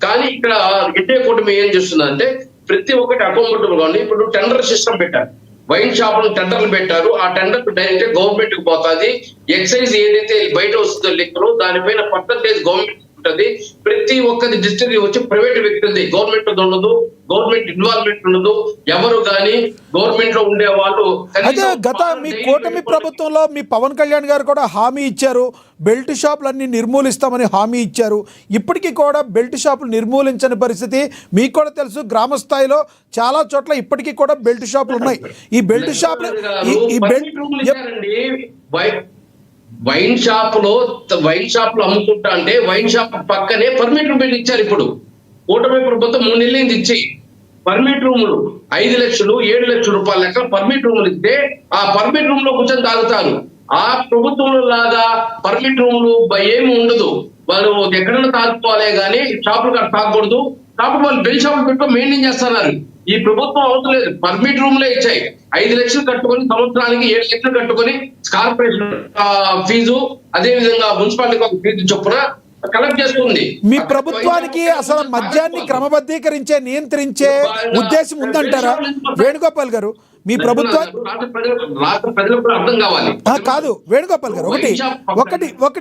కానీ ఇక్కడ ఎన్డీఏ కూటమి ఏం చేస్తుందంటే ప్రతి ఒక్కటి అకౌంటబుల్ గా ఉంది. ఇప్పుడు టెండర్ సిస్టమ్ పెట్టారు, వైన్ షాపులు టెండర్లు పెట్టారు. ఆ టెండర్ డైరెక్ట్ గవర్నమెంట్ కి పోతుంది. ఎక్సైజ్ ఏదైతే బయట వస్తుందో లెక్కలు దానిపైన పర్సంటేజ్ గవర్నమెంట్ ఉంటుంది. ప్రతి ఒక్కరి డిస్ట్రిక్ట్ వచ్చి ప్రైవేట్ వ్యక్తులది, గవర్నమెంట్ ఉండదు, గవర్నమెంట్ ఇన్వాల్వ్మెంట్ ఉండదు. ఎవరు కానీ గవర్నమెంట్ లో ఉండే వాళ్ళు. అయితే గత మీ కూటమి ప్రభుత్వంలో మీ పవన్ కళ్యాణ్ గారు కూడా హామీ ఇచ్చారు, బెల్ట్ షాపులన్నీ నిర్మూలిస్తామని హామీ ఇచ్చారు. ఇప్పటికీ కూడా బెల్ట్ షాపులు నిర్మూలించని పరిస్థితి మీకు కూడా తెలుసు. గ్రామ స్థాయిలో చాలా చోట్ల ఇప్పటికీ కూడా బెల్ట్ షాపులు ఉన్నాయి. ఈ బెల్ట్ షాపులు వైన్ షాపులు అమ్ముకుంటా అంటే వైన్ షాప్ పక్కనే పర్మిట్ రూమ్ ఇచ్చారు. ఇప్పుడు కూటమి ప్రభుత్వం 3 నెలలు ఇచ్చి పర్మిట్ రూములు 5 లక్షలు 7 లక్షల రూపాయల లెక్క పర్మిట్ రూములు ఇస్తే ఆ పర్మిట్ రూమ్ లో కూర్చొని తాగుతారు. ఆ ప్రభుత్వంలో లాగా పర్మిట్ రూములు ఏమి ఉండదు. వాళ్ళు ఎక్కడైనా తాగుకోవాలే గానీ షాపులు తాగకూడదు. కాబట్టి వాళ్ళు బెల్ షాపులు పెట్టుకొని మెయింటైన్ చేస్తున్నారు. ఈ ప్రభుత్వం అవసరం లేదు, పర్మిట్ రూమ్లే ఇచ్చాయి. 5 లక్షలు కట్టుకొని సంవత్సరానికి 7 లక్షలు కట్టుకొని కార్పొరేషన్ ఫీజు, అదే విధంగా మున్సిపాలిటీకి ఒక ఫీజు చొప్పున కలెక్ట్ చేస్తుంది. మీ ప్రభుత్వానికి అసలు మద్యాన్ని క్రమబద్ధీకరించే నియంత్రించే ఉద్దేశం ఉందంటారా వేణుగోపాల్ గారు? మీ ప్రభుత్వం రాష్ట్ర ప్రజలకు కూడా అర్థం కావాలి. కాదు వేణుగోపాల్ గారు,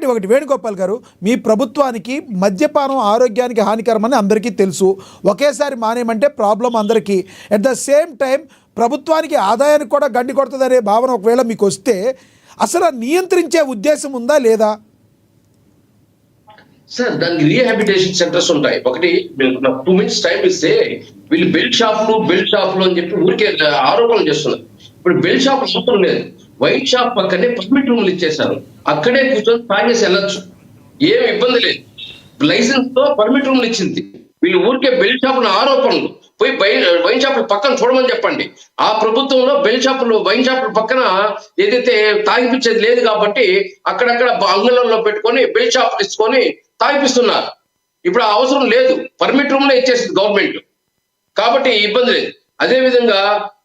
ఒకటి వేణుగోపాల్ గారు, మీ ప్రభుత్వానికి మద్యపానం ఆరోగ్యానికి హానికరమని అందరికీ తెలుసు. ఒకేసారి మానేయమంటే ప్రాబ్లం అందరికీ. అట్ ద సేమ్ టైం ప్రభుత్వానికి ఆదాయానికి కూడా గండి కొడుతుందనే భావన ఒకవేళ మీకు వస్తే అసలు నియంత్రించే ఉద్దేశం ఉందా లేదా? సార్, దానికి రీహాబిటేషన్ సెంటర్స్ ఉంటాయి. ఒకటి 2 minutes టైం ఇస్తే వీళ్ళు బెల్ట్ షాపులు అని చెప్పి ఊరికే ఆరోపణలు చేస్తున్నారు. ఇప్పుడు బెల్ట్ షాప్ అవసరం లేదు, వైట్ షాప్ పక్కనే పర్మిట్ రూములు ఇచ్చేసారు. అక్కడే కూర్చొని తాగేసి వెళ్ళొచ్చు, ఏం ఇబ్బంది లేదు. లైసెన్స్ తో పర్మిట్ రూములు ఇచ్చింది. వీళ్ళు ఊరికే బెల్ట్ షాపుల ఆరోపణలు పోయి వైన్ షాపుల పక్కన చూడమని చెప్పండి. ఆ ప్రభుత్వంలో బెల్ట్ షాపులు వైన్ షాపుల పక్కన ఏదైతే తాగిపించేది లేదు కాబట్టి అక్కడక్కడ అంగళంలో పెట్టుకొని బెల్ట్ షాపులు ఇచ్చుకొని తాగిపిస్తున్నారు. ఇప్పుడు ఆ అవసరం లేదు, పర్మిట్ రూమ్ లో ఇచ్చేసింది గవర్నమెంట్, కాబట్టి ఇబ్బంది లేదు. అదే విధంగా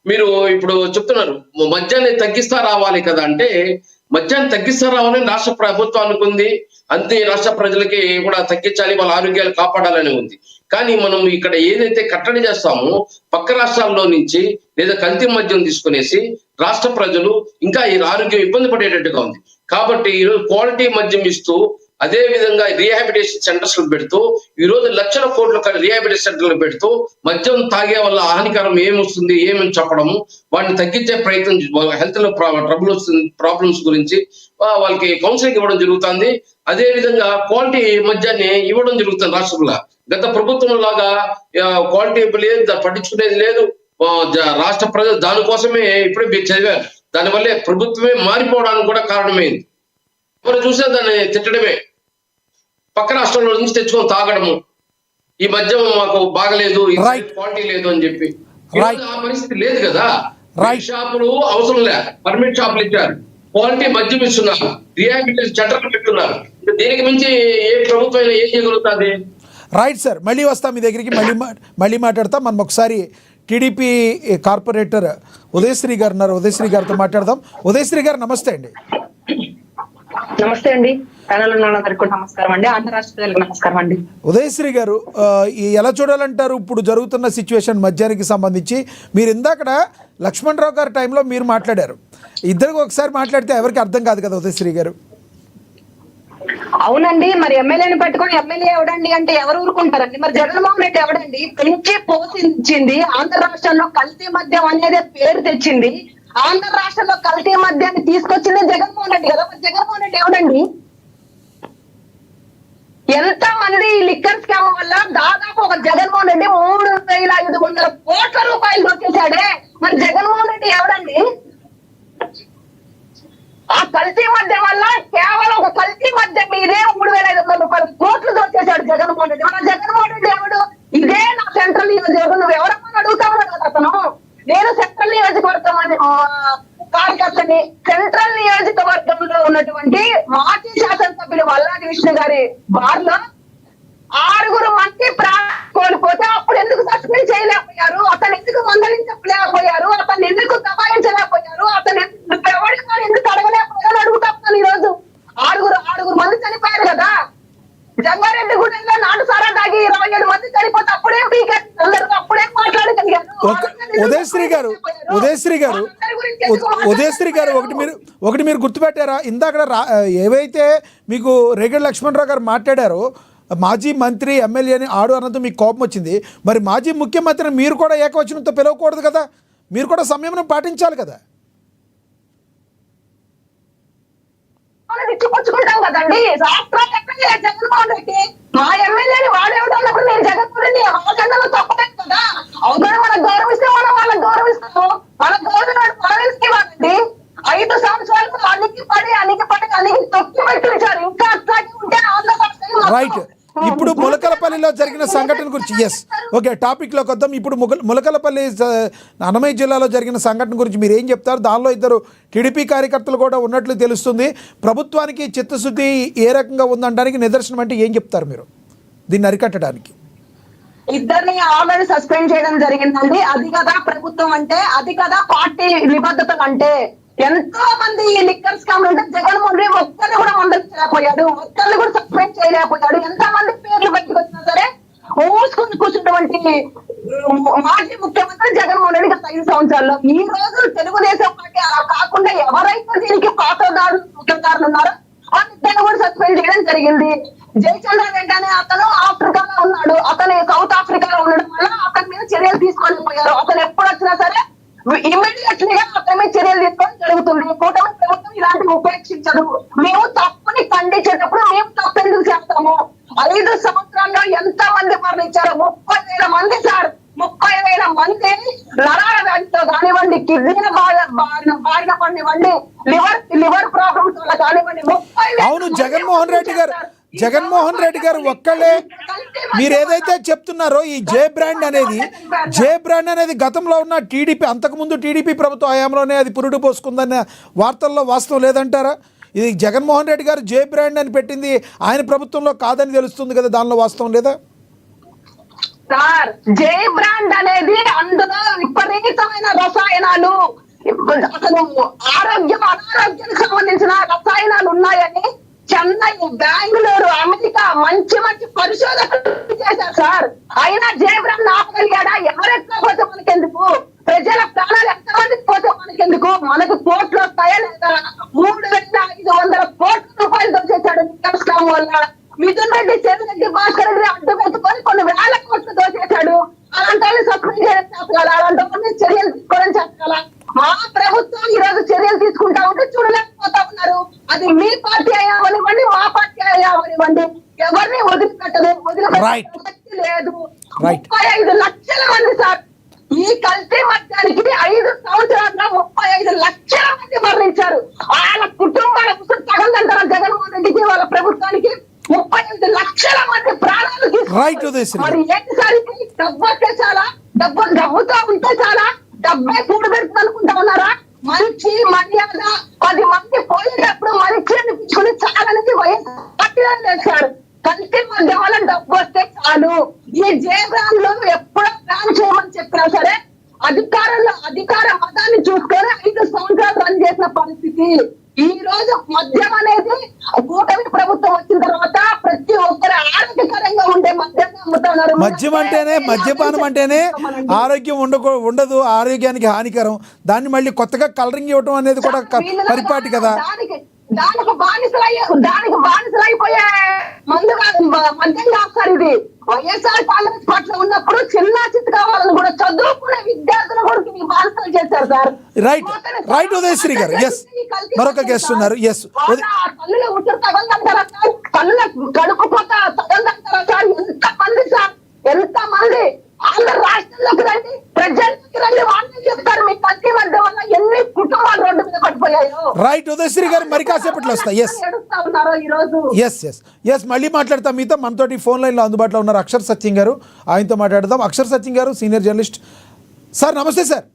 మీరు ఇప్పుడు చెప్తున్నారు మద్యాన్ని తగ్గిస్తా రావాలి కదా అంటే, మద్యాన్ని తగ్గిస్తా రావాలని రాష్ట్ర ప్రభుత్వానికి ఉంది, అంతే రాష్ట్ర ప్రజలకి కూడా తగ్గించాలి, వాళ్ళ ఆరోగ్యాలు కాపాడాలని ఉంది. కానీ మనం ఇక్కడ ఏదైతే కట్టడి చేస్తామో పక్క రాష్ట్రాల్లో నుంచి లేదా కల్తీ మద్యం తీసుకునేసి రాష్ట్ర ప్రజలు ఇంకా ఈ ఆరోగ్యం ఇబ్బంది పడేటట్టుగా ఉంది. కాబట్టి ఈరోజు క్వాలిటీ మద్యం ఇస్తూ అదే విధంగా రీహాబిటేషన్ సెంటర్స్ పెడుతూ ఈ రోజు లక్షల కోట్ల రీహాబిటేషన్ సెంటర్లు పెడుతూ మద్యం తాగే వల్ల హానికరం ఏమొస్తుంది ఏమని చెప్పడము, వాటిని తగ్గించే ప్రయత్నం, హెల్త్ లో ట్రబుల్ వస్తుంది ప్రాబ్లమ్స్ గురించి వాళ్ళకి కౌన్సిలింగ్ ఇవ్వడం జరుగుతుంది. అదే విధంగా క్వాలిటీ మద్యాన్ని ఇవ్వడం జరుగుతుంది రాష్ట్రంలో. గత ప్రభుత్వం లాగా క్వాలిటీ లేదు, పట్టించుకునేది లేదు. రాష్ట్ర ప్రజలు దానికోసమే ఇప్పుడే మీరు చదివారు, దానివల్లే ప్రభుత్వమే మారిపోవడానికి కూడా కారణమైంది. ఎవరు చూసే దాన్ని తిట్టడమే, పక్క రాష్ట్రంలో నుంచి తెచ్చుకొని తాగడము, ఈ మద్యం మాకు బాగలేదు, క్వాలిటీ లేదు అని చెప్పి. ఆ పరిస్థితి లేదు కదా. షాపులు అవసరం లే, పర్మిట్ షాపులు ఇచ్చారు, క్వాలిటీ మద్యం ఇస్తున్నారు, రీహాబిలిటేషన్ సెంటర్లు పెట్టున్నారు. దీనికి మించి ఏ ప్రభుత్వం అయినా ఏం చేయగలుగుతుంది? రైట్ సార్, మళ్ళీ వస్తాం మీ దగ్గరికి, మళ్ళీ మాట్లాడతాం. మనం ఒకసారి టీడీపీ కార్పొరేటర్ ఉదయశ్రీ గారు ఉన్నారు, ఉదయశ్రీ గారితో మాట్లాడదాం. ఉదయశ్రీ గారు నమస్తే అండి. నమస్తే అండి, నమస్కారం అండి, ఆంధ్రరాష్ట్ర ప్రజలకు నమస్కారం అండి. ఉదయశ్రీ గారు, ఎలా చూడాలంటారు ఇప్పుడు జరుగుతున్న సిచ్యువేషన్ మద్యానికి సంబంధించి? మీరు ఇందాకడ లక్ష్మణరావు గారి టైంలో మీరు మాట్లాడారు, ఇద్దరికి ఒకసారి మాట్లాడితే ఎవరికి అర్థం కాదు కదా ఉదయశ్రీ గారు? అవునండి, మరి ఎమ్మెల్యేని పెట్టుకొని ఎమ్మెల్యే ఎవడండి అంటే ఎవరు ఊరుకుంటారండి? మరి జగన్మోహన్ రెడ్డి ఎవడండి? పెంచి పోషించింది, ఆంధ్ర రాష్ట్రంలో కల్తీ మద్యం అనేది పేరు తెచ్చింది, ఆంధ్ర రాష్ట్రంలో కల్తీ మద్యాన్ని తీసుకొచ్చింది జగన్మోహన్ రెడ్డి కదా. మరి జగన్మోహన్ రెడ్డి ఎవడండి? ఎంత మంది లిక్కర్ స్కామ్ వల్ల దాదాపు ఒక జగన్మోహన్ రెడ్డి 3,500 కోట్ల రూపాయలు వచ్చేసాడే, మరి జగన్మోహన్ రెడ్డి ఎవడండి? ఆ కల్తీ మద్యం వల్ల కేవలం ఒక కల్తీ మద్యం మీదే 3,500 కోట్లు దొరికేశాడు జగన్మోహన్ రెడ్డి. మన జగన్మోహన్ రెడ్డి ఎవడు? ఇదే నా సెంట్రల్ నియోజకవర్గం, నువ్వు ఎవరమ్మని అడుగుతావు కదా అతను. నేను సెంట్రల్ నియోజకవర్గం అని వల్లాది విష్ణు గారి బార్లో 6 మంది ప్రాణాలు కోల్పోతే అప్పుడు ఎందుకు సస్పెండ్ చేయలేకపోయారు? అతను ఎందుకు మందలించలేకపోయారు? అతను ఎందుకు దబాయించలేకపోయారు? అతను ఎందుకు అడగలేకపోయారు అడుగుతాను. ఈ రోజు ఆరుగురు మంది చనిపోయారు కదా. జంగారెడ్డి గుడిలో నాటుసారా తాగి 27 మంది చనిపోతే అప్పుడేం పీకారు? అప్పుడేం మాట్లాడగలిగారు? ఉదయశ్రీ గారు ఒకటి మీరు గుర్తుపెట్టారా? ఇందాక ఏవైతే మీకు రేగడి లక్ష్మణరావు గారు మాట్లాడారో, మాజీ మంత్రి ఎమ్మెల్యేని ఆడు అన్నది మీకు కోపం వచ్చింది. మరి మాజీ ముఖ్యమంత్రిని మీరు కూడా ఏకవచనంతో పిలవకూడదు కదా, మీరు కూడా సంయమనం పాటించాలి కదా. ఇచ్చిపుచ్చుకుంటాం కదండి. రాష్ట్రాలు ఎక్కడ జగన్మోహన్ రెడ్డి మా ఎమ్మెల్యేని వాడేవడన్నప్పుడు నేను జగన్మోహన్ రెడ్డి అవసరంలో తప్పలేదు కదా. అవుతారు, మనకు గౌరవిస్తే మనం వాళ్ళకి గౌరవిస్తాము. మన గౌరవం గౌరవిస్తే వాళ్ళండి 5 సంవత్సరాలు అనికి తొక్కి పెట్టించారు. ఇంకా అట్లాగే ఉంటే ఆంధ్రప్రదేశ్ రైట్. ఇప్పుడు ములకలపల్లిలో జరిగిన సంఘటన గురించి ఓకే టాపిక్లోకి వద్దాం. ఇప్పుడు ములకలపల్లి అన్నమయ్య జిల్లాలో జరిగిన సంఘటన గురించి మీరు ఏం చెప్తారు? దానిలో 2 టీడీపీ కార్యకర్తలు కూడా ఉన్నట్లు తెలుస్తుంది. ప్రభుత్వానికి చిత్తశుద్ధి ఏ రకంగా ఉందనడానికి నిదర్శనం అంటే ఏం చెప్తారు మీరు దీన్ని అరికట్టడానికి? ఇద్దరిని ఆల్రెడీ సస్పెండ్ చేయడం జరిగిందండి. అది కదా ప్రభుత్వం అంటే, అది కదా పార్టీ నిబద్ధతలు అంటే. ఎంతో మంది ఈ లిక్కర్ స్కామ్ ఉంటే జగన్మోహన్ రెడ్డి ఒక్కరిని కూడా మందలించలేకపోయాడు, ఒక్కరిని కూడా సస్పెండ్ చేయలేకపోయాడు. ఎంత మంది పేర్లు బయటకు వచ్చినా సరే మూసుకుని కూర్చున్నటువంటి మాజీ ముఖ్యమంత్రి జగన్మోహన్ రెడ్డి గత 5 సంవత్సరాల్లో. ఈ రోజు తెలుగుదేశం పార్టీ అలా కాకుండా ఎవరైతే దీనికి పాత్రదారులు సూత్రధారులు ఉన్నారో వాళ్ళిద్దరిని కూడా సస్పెండ్ చేయడం జరిగింది. జయచంద్ర రెడ్డి అనే అతను ఆఫ్రికాలో ఉన్నాడు. అతను సౌత్ ఆఫ్రికాలో ఉండడం వల్ల అతని మీద చర్యలు తీసుకోలేకపోయారు. అతను ఎప్పుడు వచ్చినా సరే ఇమ్మీడియట్లీగా అతని మీద చర్యలు తీసుకోవడం జరుగుతుంది. కూటమి ప్రభుత్వం ఇలాంటివి ఉపేక్షించదు. మేము తప్పుని ఖండించేటప్పుడు మేము తప్పు ఎందుకు చేస్తాము? 5 సంవత్సరాల్లో ఎంత మంది మరణించారు? 30,000 మంది సార్. 30,000 మంది నరాల వ్యాధితో కానివ్వండి, కిడ్నీల బారిన పడివ్వండి, లివర్ ప్రాబ్లమ్స్ వల్ల కానివ్వండి. అవును, జగన్మోహన్ రెడ్డి గారు ఒక్కళ్ళే మీరు ఏదైతే చెప్తున్నారో ఈ జే బ్రాండ్ అనేది గతంలో ఉన్న టీడీపీ, అంతకుముందు టీడీపీ ప్రభుత్వ హయాంలోనే అది పురుడు పోసుకుందన్న వార్తల్లో వాస్తవం లేదంటారా? ఇది జగన్మోహన్ రెడ్డి గారు జే బ్రాండ్ అని పెట్టింది ఆయన ప్రభుత్వంలో కాదని తెలుస్తుంది కదా, దానిలో వాస్తవం లేదా? సార్, జే బ్రాండ్ అనేది అందులో విపరీతమైన రసాయనాలు, అసలు అనారోగ్యానికి సంబంధించిన రసాయనాలు ఉన్నాయని చెన్నై, బెంగళూరు, అమెరికా మంచి పరిశోధనలు చేశారు సార్. అయినా జే బ్రాండ్ ఆపగలిగాడా? ఎవరెక్కడ పోతే మనకెందుకు? ప్రజల ప్రాణాలు ఎంతమందికి పోతే మనకెందుకు? మనకు కోట్లు వస్తాయా లేదా? 3,500 కోట్ల రూపాయలు దోచేశాడు లిక్కర్ స్కామ్ వల్ల. మిథున్ రెడ్డి, చెవిరెడ్డి, భాస్కర్ రెడ్డి అడ్డు పెట్టుకొని కొన్ని వేల కోట్లు దోచేశాడు. అలాంటి వాళ్ళు సస్పెండ్ చేయడం చేస్తారా? అలాంటి వాళ్ళని చర్యలు తీసుకోవడం చేస్తారా? మా ప్రభుత్వం ఈ రోజు చర్యలు తీసుకుంటా ఉంటే చూడలేకపోతా ఉన్నారు. అది మీ పార్టీ అయ్యామనివ్వండి, మా పార్టీ అయ్యామనివ్వండి, ఎవరిని వదిలిపెట్టదు, వదిలిపెట్టే లేదు. 35 లక్షల మంది సార్. ఈ కల్తీ మద్యానికి 5 సంవత్సరాల్లో 35 లక్షల మంది మరణించారు. వాళ్ళ కుటుంబాల కోసం తగదంటారా జగన్మోహన్ రెడ్డికి, వాళ్ళ ప్రభుత్వానికి? 35 లక్షల మంది ప్రాణాలు మరి ఏంటిసారి డబ్బు వస్తే చాలా, డబ్బుతో ఉంటే చాలా, డబ్బే కూడు పెడుతుంది అనుకుంటా ఉన్నారా? మంచి మర్యాద 10 మంది పోయేటప్పుడు మంచి అనిపించుకుని చాలా నుంచి వయసు కల్తీ మధ్య వల్ల డబ్బు వస్తే చాలు. ఈ జయబ్రాండ్ లో ఎప్పుడో ప్లాన్ చేయమని చెప్పినా సరే అధికార మతాన్ని చూసుకొని 5 సంవత్సరాలు రన్ చేసిన పరిస్థితి. ఈ రోజు మద్యం అనేది కూటమి ప్రభుత్వం వచ్చిన తర్వాత ప్రతి ఒక్కరు ఆరోగ్యకరంగా ఉండే మద్యాన్ని అమ్ముతున్నారు. మద్యపానం అంటేనే ఆరోగ్యం ఉండదు, ఆరోగ్యానికి హానికరం. దాన్ని మళ్ళీ కొత్తగా కలరింగ్ ఇవ్వడం అనేది కూడా పరిపాటి కదా. దానికి బానిసలైపోయే మద్యం కాదు ఇది. వైఎస్ఆర్ కాంగ్రెస్ పార్టీలో ఉన్నప్పుడు చిన్న చిత్తుగా వాళ్ళని కూడా చదువుకునే విద్యార్థులు కూడా బానిసలు చేశారు సార్. రైట్ ఉదయశ్రీ గారు. మరొక గెస్ట్ ఉన్నారు. కళ్ళులో ఉసురు తగలంటారా సార్? కళ్ళ కడుపు కొత్త తగలంటారా సార్? ఎంత మంది ఆంధ్ర రాష్ట్రంలోకి రండి, ప్రజల్లోకి రండి, వాళ్ళని చెప్తారు మీ కల్తీ మధ్య వల్ల ఎన్ని కుటుంబాలు రోడ్డు మీద పడిపోయాయో. రైట్ ఉదయశ్రీ గారు, మరి కాసేపట్లో వస్తాయి. మళ్ళీ మాట్లాడతాం మీతో. మనతోటి ఫోన్ లైన్లో అందుబాటులో ఉన్నారు అక్షర్ సత్యం గారు, ఆయనతో మాట్లాడదాం. అక్షర్ సత్యం గారు సీనియర్ జర్నలిస్ట్. సార్ నమస్తే సార్.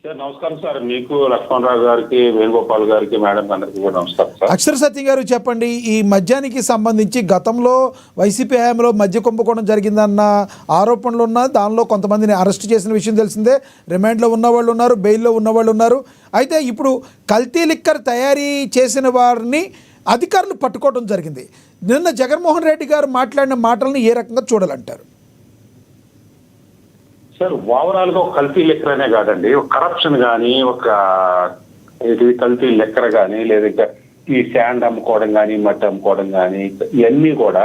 సార్ నమస్కారం సార్, మీకు లక్ష్మణరావు గారికి, వేణుగోపాల్ గారికి, మేడం అందరికీ కూడా నమస్కారం సార్. అక్షర సత్యం గారు చెప్పండి, ఈ మద్యానికి సంబంధించి గతంలో వైసీపీ హయాంలో మద్య కుంభకోణం జరిగిందన్న ఆరోపణలు ఉన్నా, దానిలో కొంతమందిని అరెస్ట్ చేసిన విషయం తెలిసిందే. రిమాండ్లో ఉన్నవాళ్ళు ఉన్నారు, బెయిల్లో ఉన్నవాళ్ళు ఉన్నారు. అయితే ఇప్పుడు కల్తీ లిక్కర్ తయారీ చేసిన వారిని అధికారులు పట్టుకోవడం జరిగింది. నిన్న జగన్మోహన్ రెడ్డి గారు మాట్లాడిన మాటలను ఏ రకంగా చూడాలంటారు? సార్ ఓవరాల్ గా ఒక కల్తీ లెక్కర్ అనే కాదండి, ఒక కరప్షన్ కానీ, ఒక ఇది కల్తీ లెక్కర్ కానీ, లేదా ఈ శాండ్ అమ్ముకోవడం కానీ, మట్టి అమ్ముకోవడం కానీ, ఇవన్నీ కూడా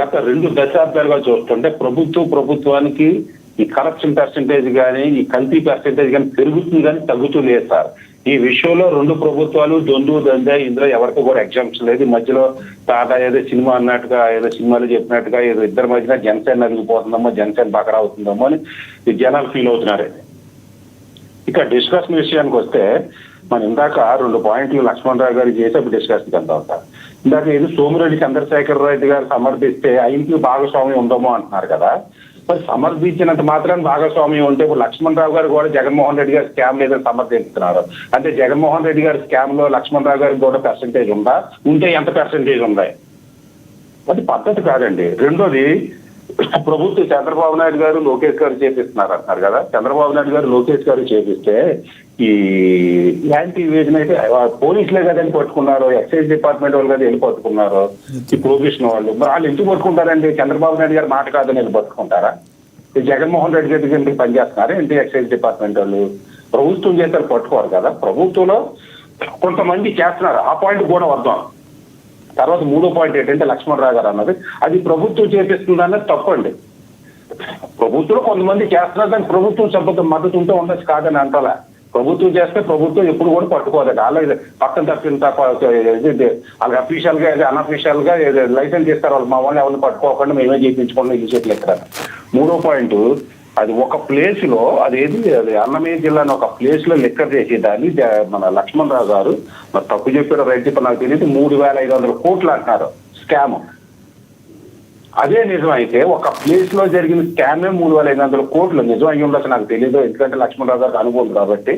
గత 2 దశాబ్దాలుగా చూస్తుంటే ప్రభుత్వానికి ఈ కరప్షన్ పర్సెంటేజ్ కానీ, ఈ కల్తీ పర్సెంటేజ్ కానీ పెరుగుతుంది కానీ తగ్గుతూ లేదు సార్. ఈ విషయంలో 2 ప్రభుత్వాలు దందా, ఇందులో ఎవరికి కూడా ఎగ్జామ్షన్ లేదు. మధ్యలో తాత ఏదో సినిమా అన్నట్టుగా, ఏదో సినిమాలో చెప్పినట్టుగా ఏదో ఇద్దరి మధ్యన జనసేన నలిగిపోతుందమ్మో, జనసేన బకరా అవుతుందమ్మో అని జనాలు ఫీల్ అవుతున్నారు. ఇక డిస్కషన్ విషయానికి వస్తే, మనం ఇందాక 2 పాయింట్లు లక్ష్మణరావు గారు చేసి అప్పుడు డిస్కషన్ చేద్దాం సార్. ఇందాక ఏదో సోమిరెడ్డి చంద్రశేఖర్ రెడ్డి గారు సమర్థిస్తే ఆయనకి భాగస్వామ్యం ఉందామో అంటున్నారు కదా. మరి సమర్థించినంత మాత్రాన్ని భాగస్వామ్యం ఉంటే ఇప్పుడు లక్ష్మణరావు గారు కూడా జగన్మోహన్ రెడ్డి గారి స్కామ్ లేదని సమర్థిస్తున్నారు. అంటే జగన్మోహన్ రెడ్డి గారి స్కామ్ లో లక్ష్మణరావు గారికి కూడా పర్సెంటేజ్ ఉందా? ఉంటే ఎంత పర్సెంటేజ్ ఉంది? అది పద్ధతి కాదండి. రెండోది, ప్రభుత్వం చంద్రబాబు నాయుడు గారు లోకేష్ గారు చేపిస్తున్నారు అంటున్నారు కదా. చంద్రబాబు నాయుడు గారు లోకేష్ గారు చేపిస్తే ఈ యాంటీ ఇవేజన్ అయితే పోలీసులే కదండి పట్టుకున్నారు, ఎక్సైజ్ డిపార్ట్మెంట్ వాళ్ళు కదా వెళ్ళి పట్టుకున్నారు, ఈ ప్రొబిషన్ వాళ్ళు. మరి వాళ్ళు ఎందుకు పట్టుకుంటారండి? చంద్రబాబు నాయుడు గారు మాట కాదని వెళ్ళి పట్టుకుంటారా? జగన్మోహన్ రెడ్డి గారి దగ్గర పనిచేస్తున్నారు ఏంటి ఎక్సైజ్ డిపార్ట్మెంట్ వాళ్ళు? ప్రభుత్వం చేస్తారు పట్టుకోరు కదా. ప్రభుత్వంలో కొంతమంది చేస్తున్నారు, ఆ పాయింట్ కూడా వద్దాం. తర్వాత 3వ పాయింట్ ఏంటంటే లక్ష్మణరావు గారు అన్నది, అది ప్రభుత్వం చేపిస్తుంది అన్నది తప్పండి. ప్రభుత్వంలో కొంతమంది చేస్తున్నారు, దానికి ప్రభుత్వం మద్దతు ఉంటే ఉండొచ్చు, కాదని అంటారా. ప్రభుత్వం చేస్తే ప్రభుత్వం ఎప్పుడు కూడా పట్టుకోదండి. అలాగే పక్కన తప్పిన వాళ్ళకి అఫీషియల్ గా అన్అఫీషియల్ గా లైసెన్స్ ఇస్తారు వాళ్ళు. మా వాళ్ళు ఎవరిని పట్టుకోకుండా మేమే చేయించుకోండి ఈ చేతులు ఎక్కడ. 3వ పాయింట్, అది ఒక ప్లేస్ లో అది అన్నమయ్య జిల్లాని ఒక ప్లేస్ లో లెక్కర్ చేసేదాన్ని మన లక్ష్మణరావు గారు మరి తప్పు చెప్పారు, రైట్ చెప్పి నాకు తెలియదు, 3,500 కోట్లు అంటున్నారు స్కామ్. అదే నిజమైతే ఒక ప్లేస్ లో జరిగిన స్కామే 3,500 కోట్లు నిజం అయ్యి ఉండొచ్చు, నాకు తెలియదు, ఎందుకంటే లక్ష్మణరావు గారికి అనుభవం కాబట్టి.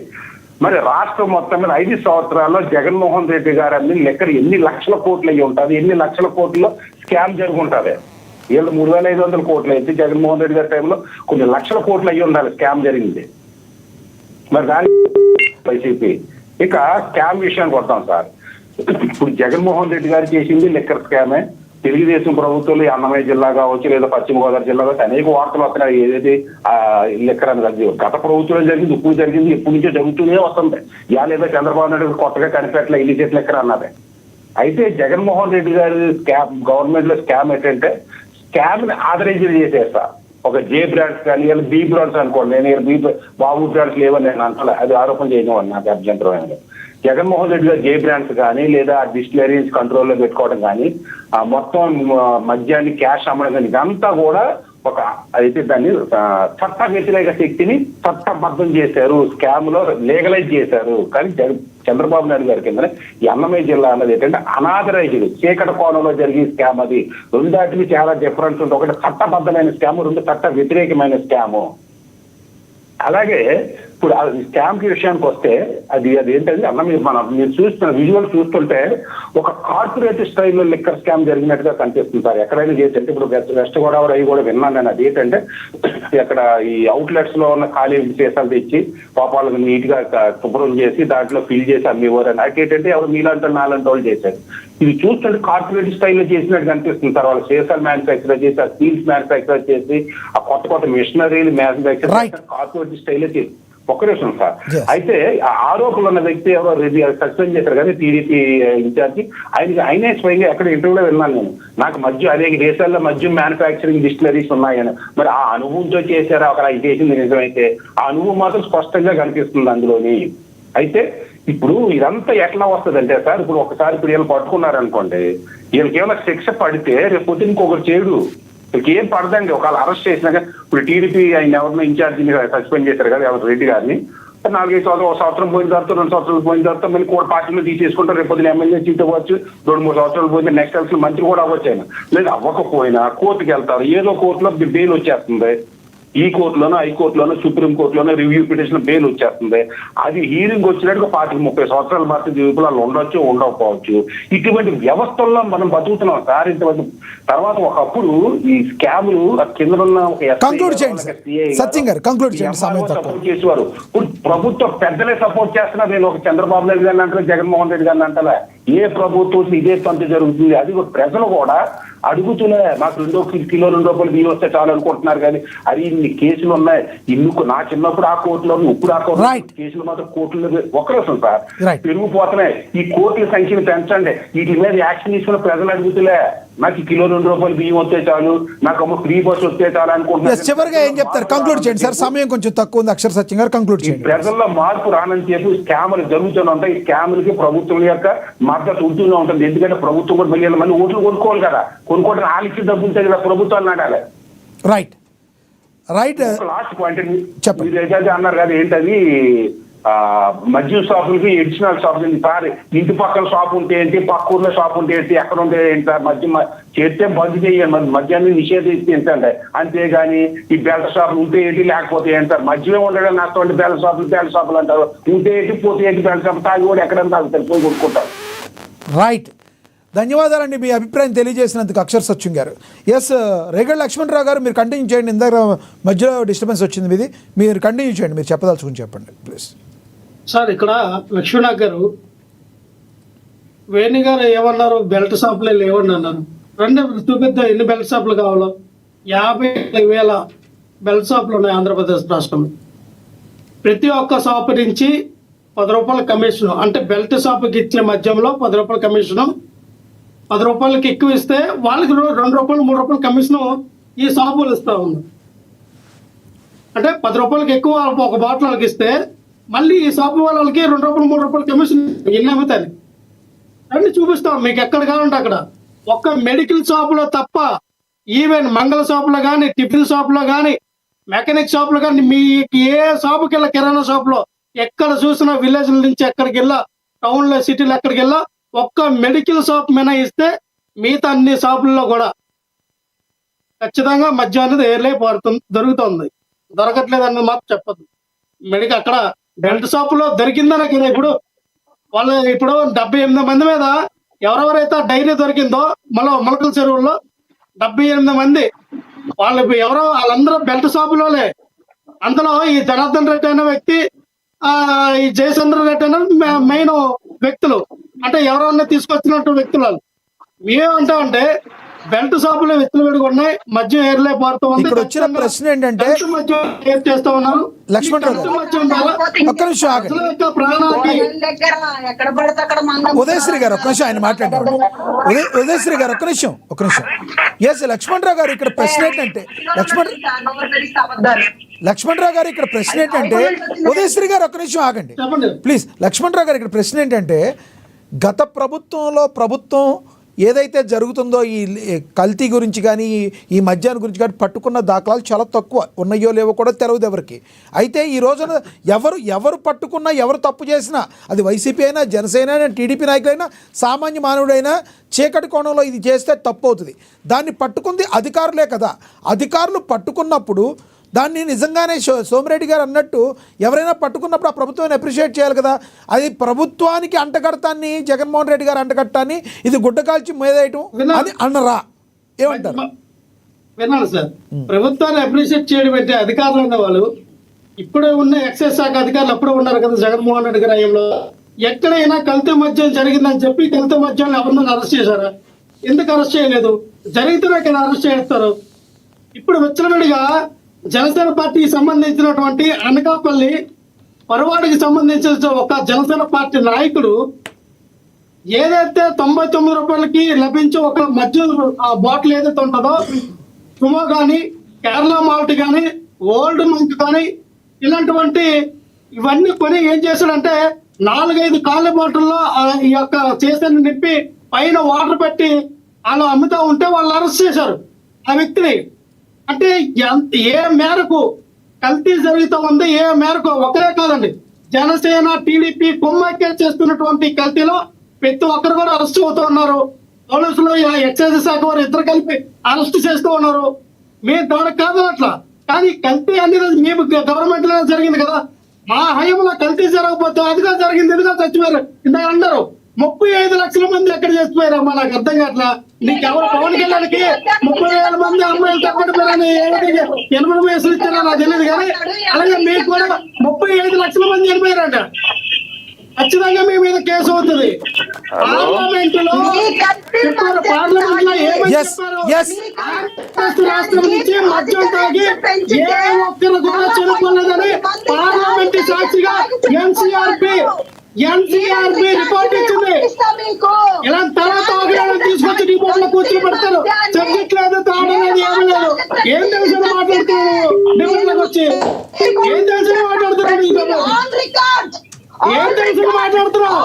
మరి రాష్ట్రం మొత్తం మీద 5 సంవత్సరాల్లో జగన్మోహన్ రెడ్డి గారు అన్ని లెక్కలు ఎన్ని లక్షల కోట్లు అయ్యి ఉంటుంది, ఎన్ని లక్షల కోట్లలో స్కామ్ జరుగుంటుంది. వీళ్ళు 3,500 కోట్లు అయితే జగన్మోహన్ రెడ్డి గారి టైంలో కొన్ని లక్షల కోట్లు అయ్యి ఉండాలి స్కామ్ జరిగింది. మరి దాని వైసీపీ. ఇక స్కామ్ విషయానికి వద్దాం సార్. ఇప్పుడు జగన్మోహన్ రెడ్డి గారు చేసింది లెక్కర్ స్కామే. తెలుగుదేశం ప్రభుత్వంలో అన్నమయ్య జిల్లా కావచ్చు, లేదా పశ్చిమ గోదావరి జిల్లా కావచ్చు, అనేక వార్తలు వస్తున్నాయి. ఏదైతే లెక్కర్ అనేది గత ప్రభుత్వంలో జరిగింది, ఇప్పుడు జరిగింది, ఎప్పటి నుంచో జరుగుతూనే వస్తుంది. లేదా చంద్రబాబు నాయుడు కొత్తగా కనిపెట్టలే ఇల్లీగల్ లెక్కర్ అన్నదే. అయితే జగన్మోహన్ రెడ్డి గారి స్కామ్, గవర్నమెంట్ లో స్కామ్ ఏంటంటే స్కామ్ ని ఆథరైజ్ చేసేస్తా. ఒక జే బ్రాండ్స్ కానీ, ఇలా బి బ్రాండ్స్ అనుకోండి, నేను బి బాబు బ్రాండ్స్ లేవని నేను అంటలే, అది ఆరోపణ చేయడం నాకు అభ్యంతరమైన. జగన్మోహన్ రెడ్డి గారు జే బ్రాండ్స్ కానీ, లేదా డిస్టిలరీస్ కంట్రోల్లో పెట్టుకోవడం కానీ, మొత్తం మద్యాన్ని క్యాష్ అమ్మడం కానీ, ఇదంతా కూడా ఒక అయితే దాన్ని చట్ట వ్యతిరేక శక్తిని చట్టబద్ధం చేశారు, స్కామ్ లో లీగలైజ్ చేశారు. కానీ చంద్రబాబు నాయుడు గారి కింద ఈ అన్నమయ్య జిల్లా అన్నది ఏంటంటే అనాథరైజ్డ్ చీకటి కోణంలో జరిగే స్కామ్. అది రెండాటికి చాలా డిఫరెన్స్ ఉంటుంది. ఒకటి చట్టబద్ధమైన స్కామ్, రెండు చట్ట వ్యతిరేకమైన స్కాము. అలాగే ఇప్పుడు స్కామ్ కి విషయానికి వస్తే అదేంటంటే మీరు చూస్తున్న విజువల్ చూస్తుంటే ఒక కార్పొరేట్ స్టైల్లో లిక్కర్ స్కామ్ జరిగినట్టుగా కనిపిస్తుంది సార్. ఎక్కడైనా చేస్తే ఇప్పుడు వెస్ట్ గోదావరి అవి కూడా విన్నాను నేను. అది ఏంటంటే అక్కడ ఈ అవుట్లెట్స్ లో ఉన్న ఖాళీ సీసాలు తెచ్చి పాపాలకు నీట్ గా శుభ్రం చేసి దాంట్లో ఫిల్ చేసి అమ్మేవారు. నాకేంటంటే ఎవరు మీలాంటి నాలంటి వాళ్ళు చేశారు. ఇది చూస్తుంటే కార్పొరేట్ స్టైల్లో చేసినట్టు కనిపిస్తుంది సార్. వాళ్ళు సీసాలు మ్యానుఫ్యాక్చర్ చేసి, ఆ స్టీల్స్ మ్యానుఫ్యాక్చర్ చేసి, ఆ కొత్త మిషనరీలు మ్యానుఫ్యాక్చర్ చేసి కార్పొరేట్ స్టైల్లో చేసి. ఒక్క నిమిషం సార్. అయితే ఆ ఆరోపణలు ఉన్న వ్యక్తి ఎవరో సస్పెండ్ చేశారు కానీ టీడీపీ ఇన్ఛార్జి, ఆయనే స్వయంగా ఎక్కడ ఇంటర్వ్యూలో విన్నాను నేను. నాకు అనేక దేశాల్లో మద్యం మ్యానుఫ్యాక్చరింగ్ డిస్టిలరీస్ ఉన్నాయని. మరి ఆ అనుభవంతో చేశారా? అక్కడ చేసింది నిజమైతే ఆ అనుభవం మాత్రం స్పష్టంగా కనిపిస్తుంది అందులోని. అయితే ఇప్పుడు ఇదంతా ఎట్లా వస్తుందంటే సార్, ఇప్పుడు వీళ్ళు పట్టుకున్నారనుకోండి, వీళ్ళకి ఏమైనా శిక్ష పడితే రేపు పొద్దున ఇంకొకరు చేయడు, వీళ్ళకి ఏం పడదండి. ఒకవేళ అరెస్ట్ చేసినాక ఇప్పుడు టీడీపీ ఆయన ఎవరినో ఇన్ఛార్జిని సస్పెండ్ చేశారు కదా, ఎవరు రెడ్డి గారిని. 4-5 సంవత్సరాలు, 1 సంవత్సరం పోయిన తర్వాత, 2 సంవత్సరాలు పోయిన తర్వాత మళ్ళీ కూడా పార్టీలో తీసేసుకుంటారు. రేపు పొద్దున ఎమ్మెల్యే సీట్ అవ్వచ్చు, 2-3 సంవత్సరాలు పోయిన నెక్స్ట్ ఎలక్షన్ మంత్రి కూడా అవ్వచ్చు ఆయన. లేదా అవ్వకపోయినా కోర్టుకి వెళ్తారు, ఏదో కోర్టులో బెయిల్ వచ్చేస్తుంది. ఈ కోర్టులోనో హైకోర్టులోనో సుప్రీం కోర్టులోనో రివ్యూ పిటిషన్ బెయిల్ వచ్చేస్తుంది. అది హీరింగ్ వచ్చినట్టుగా 30 సంవత్సరాల మధ్య జీవితాలు ఉండొచ్చు, ఉండకపోవచ్చు. ఇటువంటి వ్యవస్థల్లో మనం బతుకుతున్నాం సార్. ఇంతమంది తర్వాత ఒకప్పుడు ఈ స్కాములు కింద ఉన్న ఒక కంక్లూడ్ చేయండి సార్. సత్యం గారు కంక్లూడ్ చేయండి, సమయం తక్కువ. సపోర్ట్ చేసేవారు. ఇప్పుడు ప్రభుత్వం పెద్దలే సపోర్ట్ చేస్తున్నారు. నేను ఒక చంద్రబాబు నాయుడు గారిని అంటారా, జగన్మోహన్ రెడ్డి గారిని అంటారా, ఏ ప్రభుత్వం ఇదే తంతు జరుగుతుంది. అది ప్రజలు కూడా అడుగుతూనే మాకు కిలో ₹2 బియ్యం వస్తే చాలు అనుకుంటున్నారు. కానీ అది ఇన్ని కేసులు ఉన్నాయి. నా చిన్నప్పుడు ఆ కోర్టులో, ఇప్పుడు ఆ కోర్టు కేసులు మాత్రం కోర్టులు ఒక్కరోసం సార్ పెరిగిపోతున్నాయి. ఈ కోర్టుల సంఖ్యను పెంచండి. వీటి మీద యాక్షన్ తీసుకున్న ప్రజలు అడుగుతులే నాకు కిలో ₹2 బియ్యం వస్తే చాలు, నాకు ఫ్రీ బస్ వస్తే చాలు అనుకుంటున్నారు. చివరిగా ఏం చెప్తారు? కంక్లూడ్ చేయండి సార్, సమయం కొంచెం తక్కువ ఉంది. అక్షర సత్యం గారు కంక్లూడ్ చేయండి. ప్రజల్లో మార్పు రానని చెప్పి స్కాములు జరుగుతూనే ఉంటాయి. ఈ స్కాములకి ప్రభుత్వం యొక్క మద్దతు ఉంటూనే ఉంటుంది. ఎందుకంటే ప్రభుత్వం కూడా మిలియన్ల మంది ఓట్లు కొనుక్కోవాలి కదా. కొనుక్కోవడం ఆలిచ్చి డబ్బులు ఉంటే కదా ప్రభుత్వాలు నడాలి. రైట్. లాస్ట్ పాయింట్ చెప్పండి. మీరు ఏదైతే అన్నారు కదా, ఏంటది మద్యం షాపులకి ఎడిషనల్ షాపులు. సార్ ఇంటి పక్కన షాప్ ఉంటే ఏంటి, పక్క ఊర్లో షాప్ ఉంటే ఏంటి, ఎక్కడ ఉంటే ఏంటి సార్? మద్యం చేస్తే బంద్ చేయండి, మద్యాన్ని నిషేధిస్తే ఏంటంటే. అంతేగాని ఈ బెల్ట్ షాపులు ఉంటే ఏంటి, లేకపోతే ఏంటి సార్? మద్యమే ఉండడం నష్టం. బెల్ట్ షాపులు అంటారు. ఉంటే ఏంటి, పోతే ఏంటి? బెల్ట్ షాప్ తాగి కూడా ఎక్కడైనా తాగుతారు, పోయి కొనుక్కుంటారు. రైట్. ధన్యవాదాలండి మీ అభిప్రాయం తెలియజేసినందుకు అక్షర్ సత్యం గారు. ఎస్, రేగడి లక్ష్మణరావు గారు మీరు కంటిన్యూ చేయండి. ఇందాక మధ్యలో డిస్టర్బెన్స్ వచ్చింది మీది, మీరు కంటిన్యూ చేయండి. మీరు చెప్పదలుచుకుని చెప్పండి ప్లీజ్. సార్ ఇక్కడ లక్ష్మీనాథ్ గారు, వేణి గారు ఏమన్నారు, బెల్ట్ షాపులే లేవని అన్నారు. రెండు చూపిద్దాం ఎన్ని బెల్ట్ షాపులు కావాలో. 50,000 బెల్ట్ షాపులు ఉన్నాయి ఆంధ్రప్రదేశ్ రాష్ట్రంలో. ప్రతి ఒక్క షాపు నుంచి ₹10 కమిషన్, అంటే బెల్ట్ షాపుకి ఇచ్చే మధ్యంలో ₹10 కమిషను. ₹10 ఎక్కువ ఇస్తే వాళ్ళకి ₹2, ₹3 కమిషన్ ఈ షాపులు ఇస్తా ఉన్నారు. అంటే ₹10 ఎక్కువ ఒక బాటిల్ వాళ్ళకి ఇస్తే మళ్ళీ ఈ షాపు వాళ్ళకి ₹2, ₹3 కమిషన్ ఎన్ని అమ్ముతాయి అన్ని చూపిస్తాం మీకు. ఎక్కడ కావాలంటే అక్కడ. ఒక్క మెడికల్ షాపులో తప్ప, ఈవెన్ మంగళ షాపులో కానీ, టిఫిన్ షాపులో కానీ, మెకానిక్ షాపులో కానీ, మీకు ఏ షాపుకి వెళ్ళా, కిరాణా షాపులో ఎక్కడ చూసినా, విలేజ్ల నుంచి ఎక్కడికి వెళ్ళా, టౌన్లో సిటీలో ఎక్కడికి వెళ్ళా, ఒక్క మెడికల్ షాప్ మినహాయిస్తే మిగతా అన్ని షాపుల్లో కూడా ఖచ్చితంగా మద్యం అనేది ఏర్లే దొరుకుతుంది. దొరకట్లేదు అన్నది మాత్రం చెప్పదు. మెడికల్ అక్కడ బెల్ట్ షాపులో దొరికిందనే కదా ఇప్పుడు వాళ్ళు 78 మంది మీద ఎవరెవరైతే డైరీ దొరికిందో మొలకల చెరువుల్లో 78 మంది వాళ్ళందరూ బెల్ట్ షాపులోనే. అందులో ఈ జనార్దన్ రెడ్డి అనే వ్యక్తి, ఈ జయచంద్ర రెడ్డి అనే మెయిన్ వ్యక్తులు. అంటే ఎవరన్నా తీసుకొచ్చినట్టు వ్యక్తులు వాళ్ళు. మేమేమంటామంటే బెల్ట్ షాపులో వ్యక్తులు పెట్టుకు ఉన్నాయి, మద్యం ఏర్లే పారుతూ ఉంది. ఇక్కడ వచ్చిన ప్రశ్న ఏంటంటే చేస్తా ఉన్నారు. లక్ష్మణరావు గారు ఒక్క నిమిషం ఆగండి. ఉదయశ్రీ గారు ఒక్క నిమిషం, ఆయన మాట్లాడారు. ఉదయశ్రీ గారు ఒక్క నిమిషం. ఎస్, లక్ష్మణరావు గారు ఇక్కడ ప్రశ్న ఏంటంటే ఉదయశ్రీ గారు ఒక్క నిమిషం ఆగండి ప్లీజ్. లక్ష్మణరావు గారు ఇక్కడ ప్రశ్న ఏంటంటే, గత ప్రభుత్వం ఏదైతే జరుగుతుందో ఈ కల్తీ గురించి కానీ, ఈ మద్యాన్ని గురించి కానీ పట్టుకున్న దాఖలాలు చాలా తక్కువ, ఉన్నాయో లేవో కూడా తెలియదు ఎవరికి. అయితే ఈ రోజున ఎవరు పట్టుకున్నా, ఎవరు తప్పు చేసినా, అది వైసీపీ అయినా, జనసేన అయినా, టీడీపీ నాయకులైనా, సామాన్య మానవుడైనా చీకటి కోణంలో ఇది చేస్తే తప్పు అవుతుంది. దాన్ని పట్టుకుంది అధికారులే కదా. అధికారులు పట్టుకున్నప్పుడు దాన్ని నిజంగానే సోమిరెడ్డి గారు అన్నట్టు ఎవరైనా పట్టుకున్నప్పుడు ఆ ప్రభుత్వాన్ని అప్రిషియేట్ చేయాలి కదా. అది ప్రభుత్వానికి అంటగడతాన్ని, జగన్మోహన్ రెడ్డి గారు అంటగట్టాన్ని ఇది గుడ్డ కాల్చి మీదేయటం అని అన్నరా? ఏమంటారు? విన్నాను సార్. ప్రభుత్వాన్ని అప్రిషియేట్ చేయడం అంటే అధికారులు ఉన్న వాళ్ళు ఇప్పుడే ఉన్న ఎక్సైజ్ శాఖ అధికారులు అప్పుడే ఉన్నారు కదా జగన్మోహన్ రెడ్డి గారి హయాంలో. ఎక్కడైనా కల్తీ మద్యం జరిగిందని చెప్పి కల్తీ మద్యాన్ని ఎవరినైనా అరెస్ట్ చేశారా? ఎందుకు అరెస్ట్ చేయలేదు? జరిగితేనే కదా అరెస్ట్ చేస్తారు. ఇప్పుడు విచ్చలవిడిగా జనసేన పార్టీకి సంబంధించినటువంటి అనకాపల్లి పరవాడికి సంబంధించిన ఒక జనసేన పార్టీ నాయకుడు ఏదైతే ₹99 లభించే ఒక మద్యం బాటిల్ ఏదైతే ఉంటుందో, సుమో కానీ, కేరళ మాల్ట్ కానీ, ఓల్డ్ మంక్ కానీ, ఇలాంటివంటి ఇవన్నీ కొని ఏం చేశాడంటే 4-5 ఖాళీ బాటిల్లో ఈ యొక్క చేసాన్ని నింపి పైన వాటర్ పెట్టి వాళ్ళు అమ్ముతా ఉంటే వాళ్ళు అరెస్ట్ చేశారు ఆ వ్యక్తిని. అంటే ఏ మేరకు కల్తీ జరుగుతూ ఉంది, ఏ మేరకు ఒకరే కాదండి, జనసేన, టీడీపీ కొమ్మకే చేస్తున్నటువంటి కల్తీలో ప్రతి ఒక్కరు కూడా అరెస్ట్ అవుతూ ఉన్నారు. పోలీసులు, ఎక్సైజ్ శాఖ వారు ఇద్దరు కలిపి అరెస్ట్ చేస్తూ ఉన్నారు. మేము దానికి కాదు అట్లా. కానీ కల్తీ అనేది మేము గవర్నమెంట్ లో జరిగింది కదా, మా హయాంలో కల్తీ జరగకపోతే అదిగా జరిగింది, ఇదిగా చచ్చిపోయారు. ఇందాక అన్నారు 35 లక్షల మంది ఎక్కడ చచ్చిపోయారమ్మా, నాకు అర్థం కావట్లా. నీకెవరు పవన్ కళ్యాణ్కి 30,000 మంది అమ్మాయిలు తప్పడిపోయారని 8 వయసులు ఇచ్చారో నాకు తెలియదు, కానీ అలాగే మీకు కూడా 35 లక్షల మంది చనిపోయారంట. ఖచ్చితంగా మీ మీద కేసు అవుతుంది. పార్లమెంట్ లో ఏమని Yes, చెప్పారు? yes. ఆంధ్రప్రదేశ్ రాష్ట్రం నుంచి మద్యం తాగి ఏ ఒక్కరు కూడా చనిపోలేదని పార్లమెంట్ సాక్షిగా ఎన్సీఆర్పీ రిపోర్ట్ ఇచ్చింది. ఇలా తల తాగడానికి తీసుకొచ్చి రిపోర్ట్ లో కూర్చొని పెడతారు. సబ్జెక్ట్ లేదు, తాగలేదు, ఏమీ లేదు. ఏం తెలుసు మాట్లాడుతున్నావు డిబేట్ లోకి వచ్చి? ఏం తెలుసు మాట్లాడుతున్నావు? ఏం తెలుసు మాట్లాడుతున్నావు?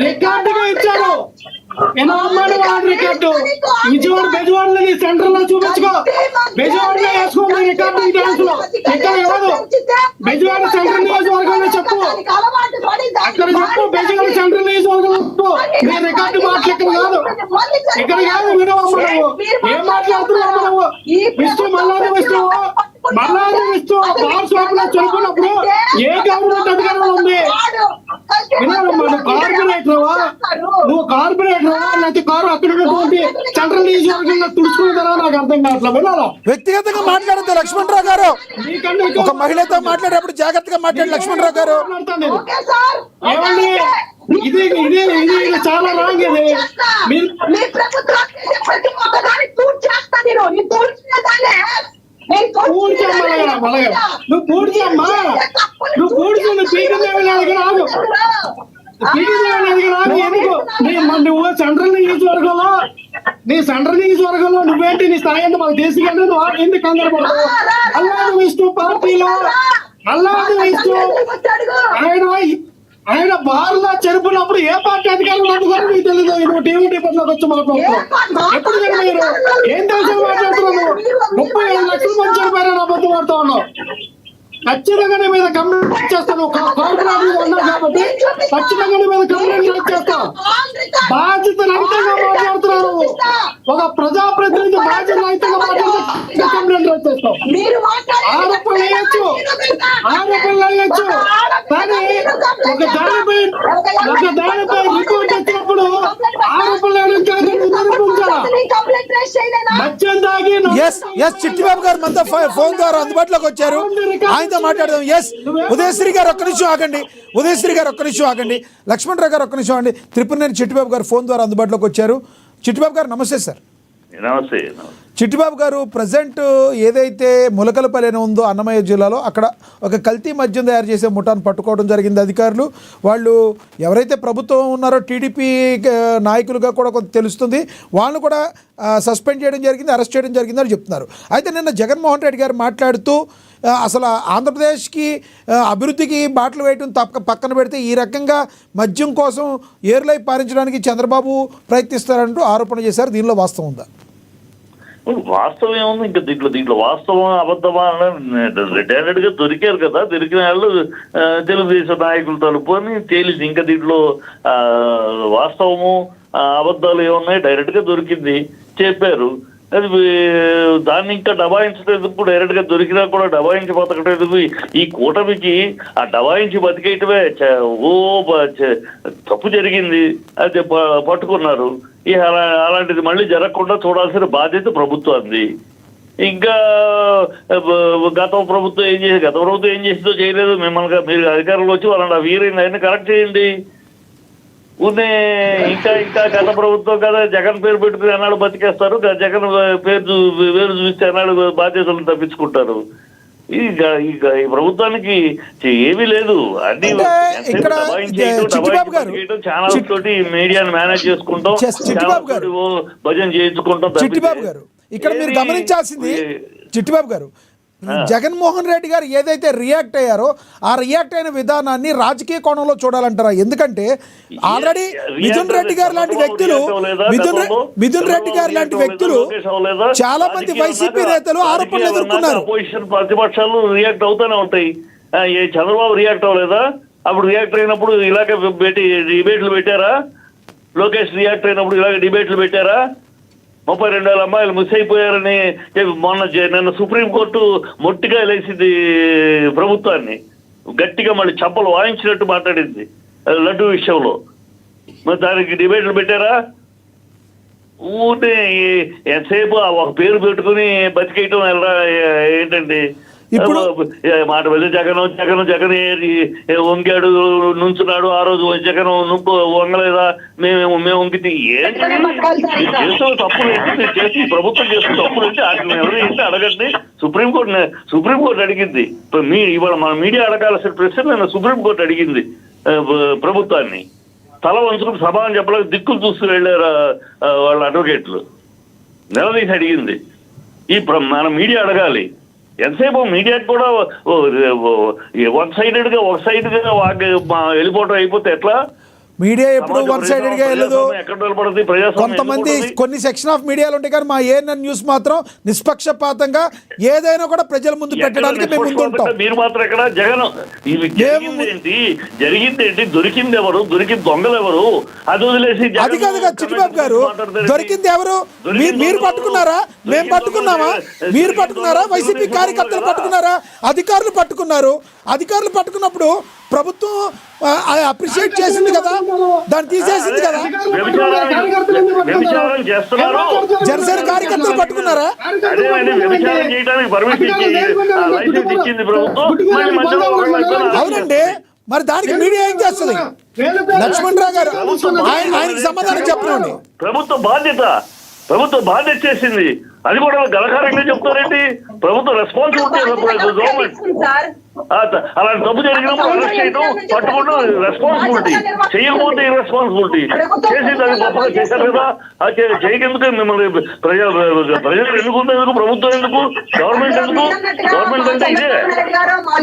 రికార్డుగా ఇచ్చారు. ఎలా అమ్మాడు వాడు రికార్డు? బెజవాడలో సెంటర్ లో చూపించుకో, బెజవాడలో వేసుకోండి రికార్డు డాన్స్ లో. ఇక్కడ ఎవరు బెజవాడ సెంట్రల్ నియోజకవర్గంలో చెప్పు, అక్కడ చెప్పు. బెజవాడ సెంట్రల్ నియోజకవర్గంలో చెప్పు. నీ రికార్డు మాటలు ఇక్కడ కాదు, ఇక్కడ కాదు. వినవమ్మ నువ్వు ఏం మాట్లాడుతున్నావు? నువ్వు విష్ణు మల్లాది విష్ణు బార్ షాప్ లో చదువుకున్నప్పుడు ఏ గవర్నమెంట్ అధికారంలో ఉంది? వినవమ్మా, నువ్వు కార్పొరేటరా లేకపోతే కారు అక్కడ ఉన్నటువంటి సెంట్రల్ నియోజకవర్గంలో తుడుచుకుంటారా? నాకు అర్థం కావట్లేదు. వినాలా? వ్యక్తిగతంగా మాట్లాడద్దు లక్ష్మణరావు గారు. ఒక మహిళతో మాట్లాడేటప్పుడు జాగ్రత్తగా మాట్లాడు లక్ష్మణరావు గారు. ఏమండి, ఇది ఇది ఇది ఇది చాలా రాంగ్. ఇది మీరు నువ్వు పూడ్చమ్మా, నువ్వు పూడ్చు. పీకదేవి రాదు, ఎందుకు? నువ్వు సెంట్రల్ నియోజకవర్గంలో నువ్వేంటి? నీ స్థాయి అంటే మాకు తీసుకెళ్ళి నువ్వు ఎందుకు కంగారు పడతావు? అల్లాది విష్ణు పార్టీలో అల్లాది విష్ణు ఆయన బార్లో చెరుపునప్పుడు ఏ పార్టీ అధికారులు అందుకొని నీకు తెలియదు. నువ్వు టీవీ డిబేట్లోకి వచ్చి మాట్లాడుతున్నావు. ఎప్పుడు మీరు ఏం తెలిసి మాట్లాడుతున్నావు? 35 లక్షల మంది చనిపోయారని అబద్ధం పడుతూ ఉన్నావు. ఖచ్చితంగా నీ మీద కంప్లైంట్ చేస్తాను. కార్పొరేట్ ఉన్నావు కాబట్టి ఖచ్చితంగా నీ మీద కంప్లైంట్ చేస్తావు. బాధ్యత రహితంగా మాట్లాడుతున్నావు. ఒక ప్రజాప్రతినిధి బాధ్యత రహితంగా మాట్లాడితే కంప్లైంట్ చేస్తావు. ఆరోపణలు వేయచ్చు, కానీ ఒక దానిపై రిపోర్ట్ వచ్చినప్పుడు ఆరోపణలు చిట్టిబాబు గారు మనతో ఫోన్ ద్వారా అందుబాటులోకి వచ్చారు. ఆయనతో మాట్లాడదాం. ఉదయశ్రీ గారు ఒక్క నిమిషం ఆగండి. లక్ష్మణరావు గారు ఒక్క నిమిషం అండి. త్రిపురనేని చిట్టిబాబు గారు ఫోన్ ద్వారా అందుబాటులోకి వచ్చారు. చిట్టిబాబు గారు నమస్తే సార్. నమస్తే. చిట్టిబాబు గారు, ప్రజెంట్ ఏదైతే ములకలపల్లి ఉందో అన్నమయ్య జిల్లాలో అక్కడ ఒక కల్తీ మద్యం తయారు చేసే ముఠాను పట్టుకోవడం జరిగింది అధికారులు. వాళ్ళు ఎవరైతే ప్రభుత్వం ఉన్నారో టీడీపీ నాయకులుగా కూడా కొంత తెలుస్తుంది, వాళ్ళను కూడా సస్పెండ్ చేయడం జరిగింది, అరెస్ట్ చేయడం జరిగింది అని చెప్తున్నారు. అయితే నిన్న జగన్మోహన్ రెడ్డి గారు మాట్లాడుతూ అసలు ఆంధ్రప్రదేశ్కి అభివృద్ధికి బాటలు వేయటం పక్కన పెడితే ఈ రకంగా మద్యం కోసం ఏర్లై పారించడానికి చంద్రబాబు ప్రయత్నిస్తారంటూ ఆరోపణ చేశారు. దీనిలో వాస్తవం ఉందా? వాస్తవం ఏముంది? ఇంకా దీంట్లో వాస్తవం అబద్ధమా డైరెక్ట్ గా దొరికారు కదా, దొరికిన వాళ్ళు తెలుగుదేశం నాయకులు తలుపు అని తేలింది. ఇంకా దీంట్లో వాస్తవము అబద్ధాలు ఏమున్నాయి? డైరెక్ట్ గా దొరికింది చెప్పారు. అది దాన్ని ఇంకా డబాయించలేదు. డైరెక్ట్ గా దొరికినా కూడా డబాయించి బతకలేదు. ఈ కూటమికి ఆ డబాయించి బతికేయటమే తప్పు జరిగింది. అది పట్టుకున్నారు. అలాంటిది మళ్ళీ జరగకుండా చూడాల్సిన బాధ్యత ప్రభుత్వాన్ని. ఇంకా గత ప్రభుత్వం ఏం చేసిందో చేయలేదు. మిమ్మల్ని మీరు అధికారంలో వచ్చి వాళ్ళని వీరైంది ఆయన కరెక్ట్ చేయండి. ఇంకా గత ప్రభుత్వం కదా, జగన్ పేరు పెట్టుకుని అన్నాడు బతికేస్తారు, జగన్ పేరు వేరు చూస్తే అన్నాడు బాధ్యతలను తప్పించుకుంటారు. ఈ ప్రభుత్వానికి ఏమీ లేదు. అన్ని ఛానల్స్ తోటి మీడియాను మేనేజ్ చేసుకుంటాం, భజన చేయించుకుంటాం. చిట్టిబాబు గారు, ఇక్కడ మీరు గమనించాల్సింది, చిట్టిబాబు గారు, జగన్మోహన్ రెడ్డి గారు ఏదైతే రియాక్ట్ అయ్యారో ఆ రియాక్ట్ అయిన విధానాన్ని రాజకీయ కోణంలో చూడాలంటారా? ఎందుకంటే ఆల్రెడీ మిథున్ రెడ్డి గారు లాంటి వ్యక్తులు చాలా మంది వైసీపీ నేతలు ఆరోపణలు ఎదుర్కొన్నారు. అపోజిషన్ ప్రతిపక్షాలు రియాక్ట్ అవుతూనే ఉంటాయి. చంద్రబాబు రియాక్ట్ అవ్వలేదా? అప్పుడు రియాక్ట్ అయినప్పుడు ఇలాగే డిబేట్లు పెట్టారా? లోకేష్ రియాక్ట్ అయినప్పుడు ఇలాగే డిబేట్లు పెట్టారా? 32,000 అమ్మాయిలు మిస్ అయిపోయారని నిన్న సుప్రీంకోర్టు మొట్టిగా లేచింది ప్రభుత్వాన్ని, గట్టిగా మళ్ళీ చంపలు వాయించినట్టు మాట్లాడింది లడ్డు విషయంలో. మరి దానికి డిబేట్లు పెట్టారా? ఊరినే ఎంతసేపు ఒక పేరు పెట్టుకుని బతికేయటం ఏంటండి? ఇప్పుడు మాట వెళ్ళి జగన్ వంగాడు నుంచున్నాడు, ఆ రోజు జగన్ వంగలేదా, మేము వంగితే ఏంటి చేస్తున్న తప్పులు ఏంటి, చేసి ప్రభుత్వం చేస్తున్న తప్పులు ఏంటి, వాటిని ఎవరు ఏంటి అడగండి. సుప్రీంకోర్టు అడిగింది. ఇవాళ మన మీడియా అడగాల్సిన ప్రశ్న నేను సుప్రీంకోర్టు అడిగింది ప్రభుత్వాన్ని. తల వంచుకుని సభ అని చెప్పలేక దిక్కులు చూస్తూ వెళ్ళారు వాళ్ళ అడ్వకేట్లు. నిలదీసి అడిగింది. మన మీడియా అడగాలి. ఎంతసేపు మీడియాకి కూడా ఒక సైడ్ గా వెళ్ళిపోవడం అయిపోతే ఎట్లా? మీడియా ఎప్పుడు వన్ సైడెడ్ గా వెళ్ళదు. కొంతమంది కొన్ని సెక్షన్ ఆఫ్ మీడియాలు ఉంటాయి, కానీ మా ఏఎన్ఎన్ న్యూస్ మాత్రం నిష్పక్షపాతంగా ఏదైనా కూడా ప్రజల ముందు పెట్టడానికి మేము ముందు ఉంటాం. మీరు మాత్రం ఎక్కడ జగన్ జరిగింది ఏంటి, దొరికింది ఎవరు, దొరికింది దొంగలు ఎవరు, అది వదిలేసి అది కాదుగా చిట్టిబాబు గారు, దొరికింది ఎవరు? మీరు పట్టుకున్నారా? మేము పట్టుకున్నామా? మీరు పట్టుకున్నారా? వైసీపీ కార్యకర్తలు పట్టుకున్నారా? అధికారులు పట్టుకున్నారు. అధికారులు పట్టుకున్నప్పుడు ప్రభుత్వం అప్రిషియేట్ చేసింది కదా, దాన్ని తీసేసింది కదా. జనసేన కార్యకర్తలు పట్టుకున్నారా? అవునండి, మరి దానికి మీడియా ఏం చేస్తుంది? లక్ష్మణ్ రావు గారు ఆయనకి సమాధానం చెప్పండి. ప్రభుత్వం బాధ్యత చేసింది, అది కూడా గలకారంగా చెప్తారేంటి? ప్రభుత్వం రెస్పాన్సిబిలిటీ గవర్నమెంట్. అలాంటి తప్పు జరిగినప్పుడు అరెస్ట్ చేయడం, పట్టుకుంటూ రెస్పాన్సిబిలిటీ, చేయకపోతే ఇర్రెస్పాన్సిబిలిటీ. చేసింది అది గొప్పగా చేశారు కదా, అది చేయకెందుకు? మిమ్మల్ని ప్రజలు ఎందుకు, ప్రభుత్వం ఎందుకు, గవర్నమెంట్ ఎందుకు? గవర్నమెంట్ అంటే ఇదే,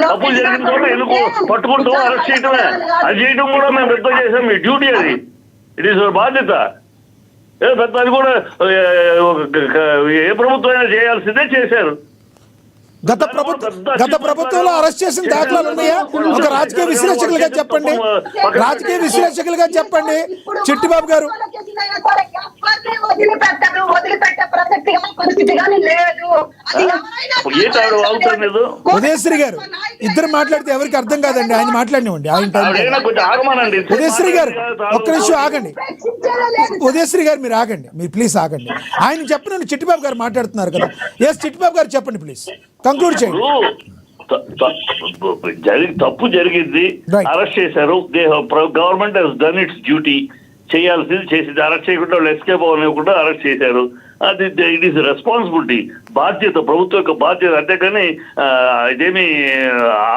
తప్పులు జరిగిన చోట ఎందుకు పట్టుకుంటాం, అరెస్ట్ చేయటమే. అది చేయడం కూడా మేము పెద్ద చేసాం, మీ డ్యూటీ అది, ఇట్ ఈస్ బాధ్యత. పెద్ద అది కూడా ఏ ప్రభుత్వం అయినా చేయాల్సిందే చేశారు. గత ప్రభుత్వంలో అరెస్ట్ చేసిన దాఖలాలు ఉన్నాయా? ఒక రాజకీయ విశ్లేషకులుగా చెప్పండి, రాజకీయ విశ్లేషకులుగా చెప్పండి చిట్టిబాబు గారు. ఉదయశ్రీ గారు ఇద్దరు మాట్లాడితే ఎవరికి అర్థం కాదండి, ఆయన మాట్లాడినివ్వండి. ఆయన ఉదయశ్రీ గారు ఒక్క నిమిషం ఆగండి. ఉదయశ్రీ గారు మీరు ఆగండి, మీరు ప్లీజ్ ఆగండి. ఆయన చెప్పండి, చిట్టిబాబు గారు మాట్లాడుతున్నారు కదా. ఎస్ చిట్టిబాబు గారు చెప్పండి ప్లీజ్, కంక్లూడ్ చేయండి. తప్పు జరిగింది, అరెస్ట్ చేశారు. Government has done it's duty, చేయాల్సింది చేసింది. అరెస్ట్ చేయకుండా ఎస్కేప్ అవ్వకుండా అరెస్ట్ చేశారు. అది ఇట్ ఈస్ రెస్పాన్సిబిలిటీ, బాధ్యత, ప్రభుత్వం యొక్క బాధ్యత. అంతేకాని ఇదేమి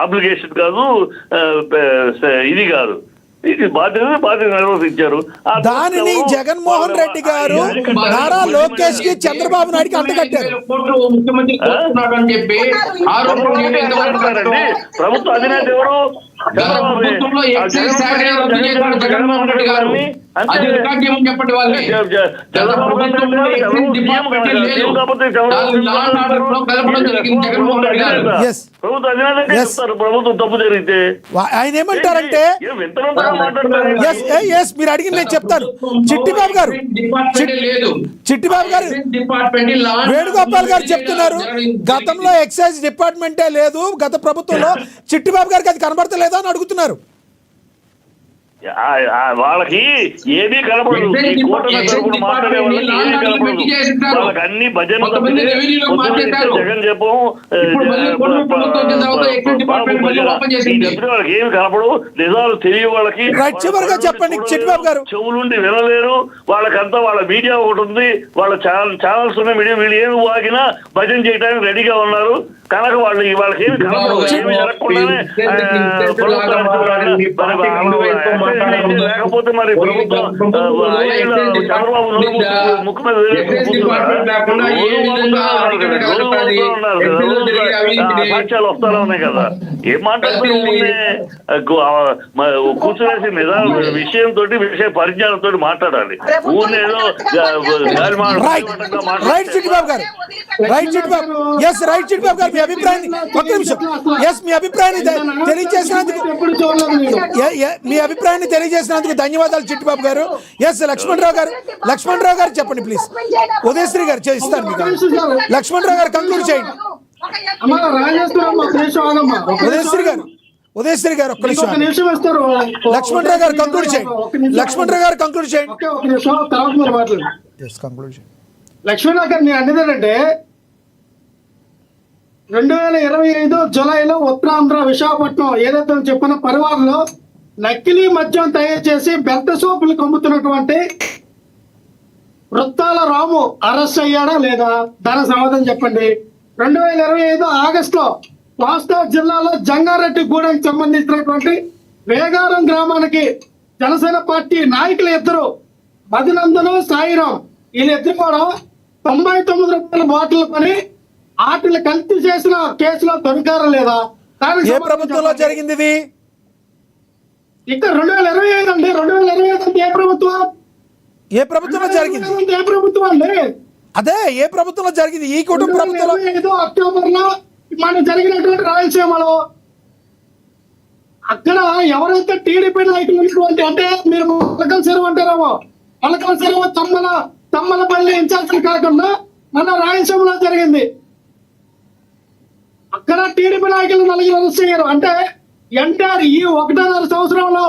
ఆబ్లిగేషన్ కాదు, ఇది కాదు. ఇది బాధ్యత నిర్వర్తించారు. దానిని జగన్మోహన్ రెడ్డి గారు నారా లోకేష్ కి చంద్రబాబు నాయుడుకి అంటగట్టారు. ప్రభుత్వ అధినేత ఎవరు? జగన్మోహన్ రెడ్డి గారు. చెప్పండి వాళ్ళే ప్రభుత్వం తప్పు జరిగితే ఆయన ఏమంటారంటే, మీరు అడిగింది నేను చెప్తాను. చిట్టిబాబు గారు వేణుగోపాల్ గారు చెప్తున్నారు, గతంలో ఎక్సైజ్ డిపార్ట్మెంటే లేదు గత ప్రభుత్వంలో, చిట్టిబాబు గారికి అది కనబడతలేదా అని అడుగుతున్నారు. వాళ్ళకి ఏమీ కనపడదు, మాట్లాడే వాళ్ళకి ఏమీ కనపడదు. వాళ్ళకి అన్ని భజన జగన్ చెప్పం, వాళ్ళకి ఏమి కనపడవు, నిజాలు తెలియ వాళ్ళకి. చివరిగా చెప్పండి చిట్టిబాబు గారు. చెవులుండి వినలేరు. వాళ్ళకంతా వాళ్ళ మీడియా ఒకటి ఉంది, వాళ్ళ ఛానల్స్ ఉన్న మీడియా, వీళ్ళు ఏమి వాగినా భజన చేయడానికి రెడీగా ఉన్నారు. కనుక వాళ్ళకి ఏమి కనపడదు, ఏమి జరగకుండానే లేకపోతే మరి ప్రభుత్వం చంద్రబాబు ముక్కు మీద సాక్ష్యాలు వస్తానే ఉన్నాయి కదా. ఏం మాట్లాడుతూ కూర్చునేసి నిజాలు విషయంతో, విషయ పరిజ్ఞానంతో మాట్లాడాలి. ఊరినేదో రైట్ చిట్టిబాబు గారు అభిప్రాయాన్ని ఒక్క నిమిషం మీ అభిప్రాయాన్ని తెలియజేసినందుకు మీ అభిప్రాయాన్ని తెలియజేసినందుకు ధన్యవాదాలు చిట్టిబాబు గారు. లక్ష్మణరావు గారు చెప్పండి ప్లీజ్. ఉదయశ్రీ గారు ఇస్తాను మీకు. లక్ష్మణరావు గారు కంక్లూడ్ చేయండి. ఉదయశ్రీ గారు ఒక్క నిమిషం. లక్ష్మణరావు గారు కంక్లూడ్ చేయండి. లక్ష్మణరావు గారు నేను అనేదేంటంటే 2025 జూలైలో ఉత్తరాంధ్ర విశాఖపట్నం ఏదైతే చెప్పిన పరివారంలో నకిలీ మద్యం తయారు చేసి బెల్ట్ సోపులు కమ్ముతున్నటువంటి వృత్తాల రాము అరెస్ట్ అయ్యాడా లేదా? దాని సమాధానం చెప్పండి. 2025 ఆగస్టులో కోస్తా జిల్లాలో జంగారెడ్డి గూడెంకి సంబంధించినటువంటి వేగారం గ్రామానికి జనసేన పార్టీ నాయకులు ఇద్దరు మదినందను సాయిరాం వీళ్ళిద్దరు కూడా 99 రూపాయల బాటిల్ కొని ఆటలు కల్తీ చేసిన కేసులో దొరికారా లేదా? ఏ ప్రభుత్వంలో జరిగింది ఇది? ఇక్కడ 2025 అండి. 2025 అంటే ఏ ప్రభుత్వంలో జరిగింది? ఏ ప్రభుత్వం అండి? అదే ఏ ప్రభుత్వంలో జరిగింది? ఈ కుటుంబ ప్రభుత్వంలో. అక్టోబర్ లో మన జరిగినటువంటి రాయలసీమలో అక్కడ ఎవరైతే టీడీపీ నాయకులు ఉన్నటువంటి, అంటే మీరు మొలకల చెరువు అంటారేమో, మొలకల చెరువు తమ్మలపల్లి ఇన్ఛార్జ్ కాకుండా మన రాయలసీమలో జరిగింది. అక్కడ టీడీపీ నాయకులు 4 అరెస్ట్ అయ్యారు. అంటే ఎన్టీఆర్ ఈ 1.5 సంవత్సరంలో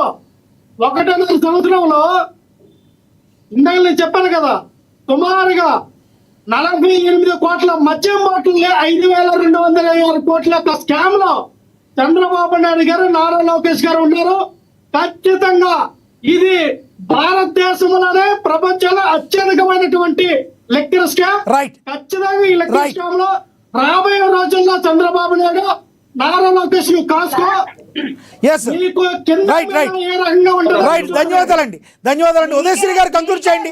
ఇందాక నేను చెప్పాను కదా, సుమారుగా 48 కోట్ల మద్యం బాటిల్ 5,256 కోట్ల యొక్క స్కామ్ లో చంద్రబాబు నాయుడు గారు, నారా లోకేష్ గారు ఉన్నారు. ఖచ్చితంగా ఇది భారతదేశంలోనే ప్రపంచంలో అత్యధికమైనటువంటి లెక్కర్ స్కామ్. ఖచ్చితంగా ఈ లెక్కర్ స్కామ్ లో రాబోయే రోజుల్లో చంద్రబాబు నాయుడు, నారా లోకేష్ కాసుకో. ధన్యవాదాలండి. ఉదయశ్రీ గారు కంక్లూడ్ చేయండి.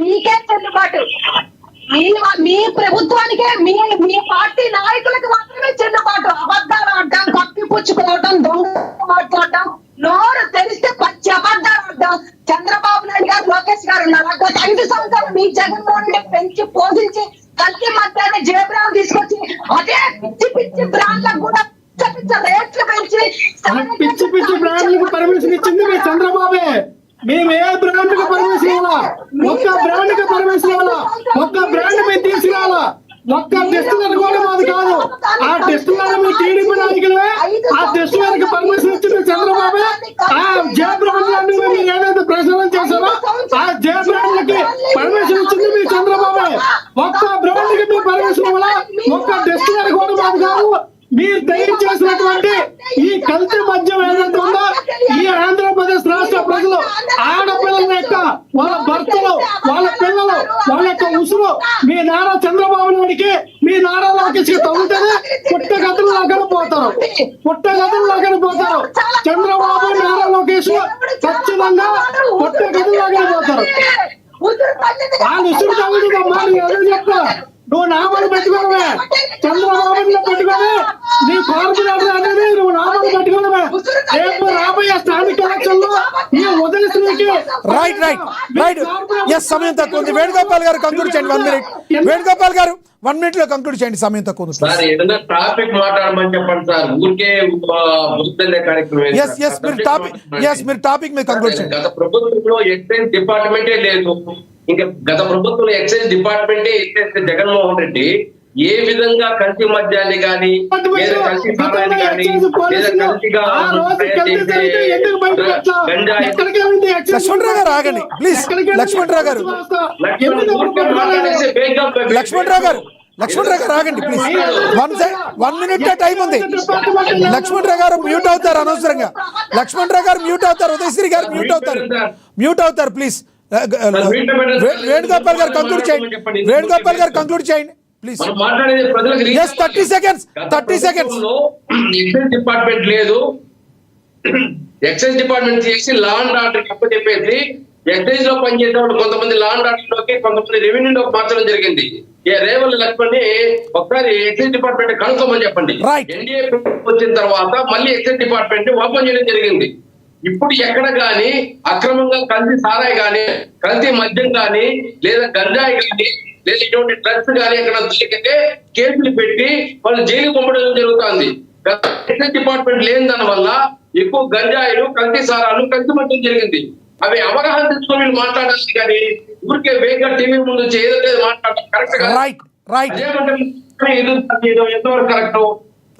మీకే చెల్లుబాటు, మీ ప్రభుత్వానికే, మీ పార్టీ నాయకులకు మాత్రమే చెల్లుబాటు. అబద్ధాలు ఆడటం, కప్పిపుచ్చుకోవటం, దొంగ మాట్లాడటం, నోరు తెలిస్తే పచ్చి అబద్ధాలు ఆడటం. చంద్రబాబు నాయుడు గారు, లోకేష్ గారు ఉన్నారు. గత 5 సంవత్సరాలు మీ జగన్మోహన్ రెడ్డి పెంచి పోషించి కల్తీ మధ్యాహ్నం జయబ్రాండ్ తీసుకొచ్చి అదే పిచ్చి బ్రాండ్లకు కూడా రేట్లు పెంచి పిచ్చి బ్రాండ్లకు పర్మిషన్ ఇచ్చింది మీ చంద్రబాబే. మేము ఏ బ్రాండ్ కు పర్మిషన్ ఇవ్వాలా? ఒక్క బ్రాండ్ కు పర్మిషన్ ఇవ్వాలా? ఒక్క బ్రాండ్ మేము తీసుకురావాలా? ఒక్క టెస్టులర్ కూడా మాది కాదు. ఆ టెస్టులర్ మీ టీడీపీ నాయకులే. ఆ టెస్టులర్ కి పర్మిషన్ ఇచ్చింది చంద్రబాబే. ఆ జే బ్రాండ్ మీరు ఏదైతే ప్రచారం చేశారో ఆ జే బ్రాండ్లకి పర్మిషన్ ఇచ్చింది మీ చంద్రబాబే. ఒక్క బ్రాండ్ కి మీరు పర్మిషన్ ఇవ్వాలా? ఒక్క టెస్టులర్ కూడా మాది కాదు. మీరు తయారు చేసినటువంటి ఈ కల్తీ మద్యం ఏదైతే ఉందో, ఈ ఆంధ్రప్రదేశ్ రాష్ట్ర ప్రజలు ఆడపిల్లల యొక్క వాళ్ళ భర్తలు, వాళ్ళ పిల్లలు, వాళ్ళ యొక్క ఉసురు మీ నారా చంద్రబాబు నాయుడికి, మీ నారా లోకేష్ కి తగ్గుతుంది. పుట్టగతులు లాగానే పోతారు. చంద్రబాబు, నారా లోకేష్ ఖచ్చితంగా పుట్టగతులు లాగానే పోతారు. వాళ్ళు ఉసురు తగ్గుతుందమ్మా. నేను అదే చెప్తా. నువ్వు నామాలు పెట్టుకోవడమే, చంద్రబాబుని పెట్టుకొని నీ కార్పొరేటర్ అనేది నువ్వు నామాలు పెట్టుకోవడమే. రేపు రాబోయే స్థానిక ఎలక్షన్ లో ఈ ఉదయశ్రీకి సమయం తక్కువ ఉంది. వేణుగోపాల్ గారు కంక్లూడ్ చేయండి. 1 minute. వేణుగోపాల్ గారు 1 minute లో కంక్లూడ్ చేయండి. సమయం తక్కువ ఉంది. సార్ ఏదైనా టాపిక్ మాట్లాడమని చెప్పండి సార్. ఊరికే మీరు టాపిక్ మీద కంక్లూడ్ చేయండి. గత ప్రభుత్వంలో ఎక్సైజ్ డిపార్ట్మెంటే లేదు. ఇంకా గత ప్రభుత్వంలో ఎక్సైజ్ డిపార్ట్మెంటే ఎత్తేస్తే జగన్మోహన్ రెడ్డి ఏ విధంగా కల్తీ మద్యాన్ని కానీ, లేదా కల్తీ సారాన్ని కానీ, లేదా కల్తీగా లక్ష్మణరావు గారు ఆగండి ప్లీజ్. లక్ష్మణరావు గారు ఆగండి ప్లీజ్. 1 minute టైం ఉంది. లక్ష్మణరావు గారు మ్యూట్ అవుతారు అనవసరంగా. ఉదయశ్రీ గారు మ్యూట్ అవుతారు ప్లీజ్. వేణుగోపాల్ గారు కంక్లూడ్ చేయండి ప్లీజ్. 30 seconds. ఎక్సైజ్ డిపార్ట్మెంట్ లేదు. ఎక్సైజ్ డిపార్ట్మెంట్ చేసి లా అండ్ ఆర్డర్ తప్ప చెప్పేసి ఎక్సైజ్ లో పనిచేసే వాళ్ళు కొంతమంది లా అండ్ ఆర్డర్ లోకి, కొంతమంది రెవెన్యూలోకి మార్చడం జరిగింది. రేవల్ లక్ష్మణ్ ఒకసారి ఎక్సైజ్ డిపార్ట్మెంట్ కనుక్కోమని చెప్పండి. ఎన్డీఏ వచ్చిన తర్వాత మళ్ళీ ఎక్సైజ్ డిపార్ట్మెంట్ ఓపెన్ చేయడం జరిగింది. ఇప్పుడు ఎక్కడ గాని అక్రమంగా కల్తీ సారాయి గాని, కల్తీ మద్యం గాని, లేదా గంజాయి గాని, లేదా ఇటువంటి డ్రగ్స్ కానీ ఎక్కడ దొరికితే కేసులు పెట్టి వాళ్ళు జైలు పంపడం జరుగుతుంది. ఎక్సైజ్ డిపార్ట్మెంట్ లేని దాని వల్ల ఎక్కువ గంజాయిలు, కల్తీ సారాలు కల్తీమట్టం జరిగింది. అవి అవగాహన తెచ్చుకొని వీళ్ళు మాట్లాడాలి కానీ ఊరికే వేగంగా టీవీ ముందు ఏదో మాట్లాడటం కరెక్ట్ కాదు. ఎంతవరకు కరెక్ట్?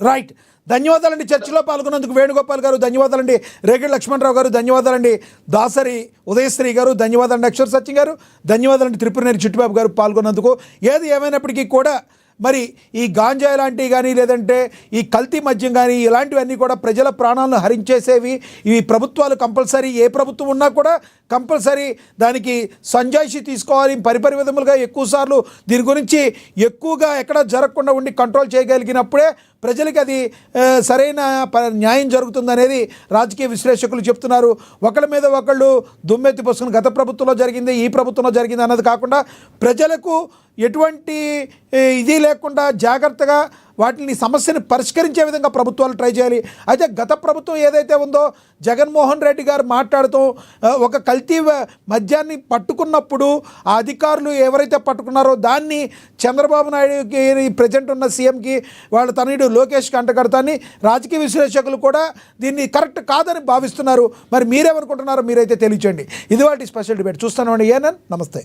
రైట్. ధన్యవాదాలండి. చర్చలో పాల్గొన్నందుకు వేణుగోపాల్ గారు ధన్యవాదాలండి. రేగడి లక్ష్మణరావు గారు ధన్యవాదాలండి. దాసరి ఉదయశ్రీ గారు ధన్యవాదాలండి. అక్షర్ సత్యం గారు ధన్యవాదాలండి. త్రిపురనేని చిట్టుబాబు గారు పాల్గొన్నందుకు. ఏది ఏమైనప్పటికీ కూడా మరి ఈ గాంజా లాంటివి కానీ లేదంటే ఈ కల్తీ మద్యం కానీ ఇలాంటివన్నీ కూడా ప్రజల ప్రాణాలను హరించేసేవి. ఇవి ప్రభుత్వాలు కంపల్సరీ, ఏ ప్రభుత్వం ఉన్నా కూడా కంపల్సరీ దానికి సంజాయిషి తీసుకోవాలి. పరిపరి విధములుగా ఎక్కువసార్లు దీని గురించి ఎక్కువగా ఎక్కడ జరగకుండా ఉండి కంట్రోల్ చేయగలిగినప్పుడే ప్రజలకి అది సరైన న్యాయం జరుగుతుందనేది రాజకీయ విశ్లేషకులు చెప్తున్నారు. ఒకళ్ళ మీద ఒకళ్ళు దుమ్మెత్తి పోసుకుని గత ప్రభుత్వంలో జరిగింది, ఈ ప్రభుత్వంలో జరిగింది అన్నది కాకుండా ప్రజలకు ఎటువంటి ఇది లేకుండా జాగ్రత్తగా వాటిని సమస్యని పరిష్కరించే విధంగా ప్రభుత్వాలు ట్రై చేయాలి. అయితే గత ప్రభుత్వం ఏదైతే ఉందో జగన్మోహన్ రెడ్డి గారు మాట్లాడుతూ ఒక కల్తీ మద్యాన్ని పట్టుకున్నప్పుడు ఆ అధికారులు ఎవరైతే పట్టుకున్నారో దాన్ని చంద్రబాబు నాయుడుకి ప్రజెంట్ ఉన్న సీఎంకి వాళ్ళ తనయుడు లోకేష్కి అంటగడతాన్ని రాజకీయ విశ్లేషకులు కూడా దీన్ని కరెక్ట్ కాదని భావిస్తున్నారు. మరి మీరేమనుకుంటున్నారో మీరైతే తెలియచేయండి. ఇది వాటి స్పెషల్ డిబేట్. చూస్తాను అండి. ఏనన్ నమస్తే.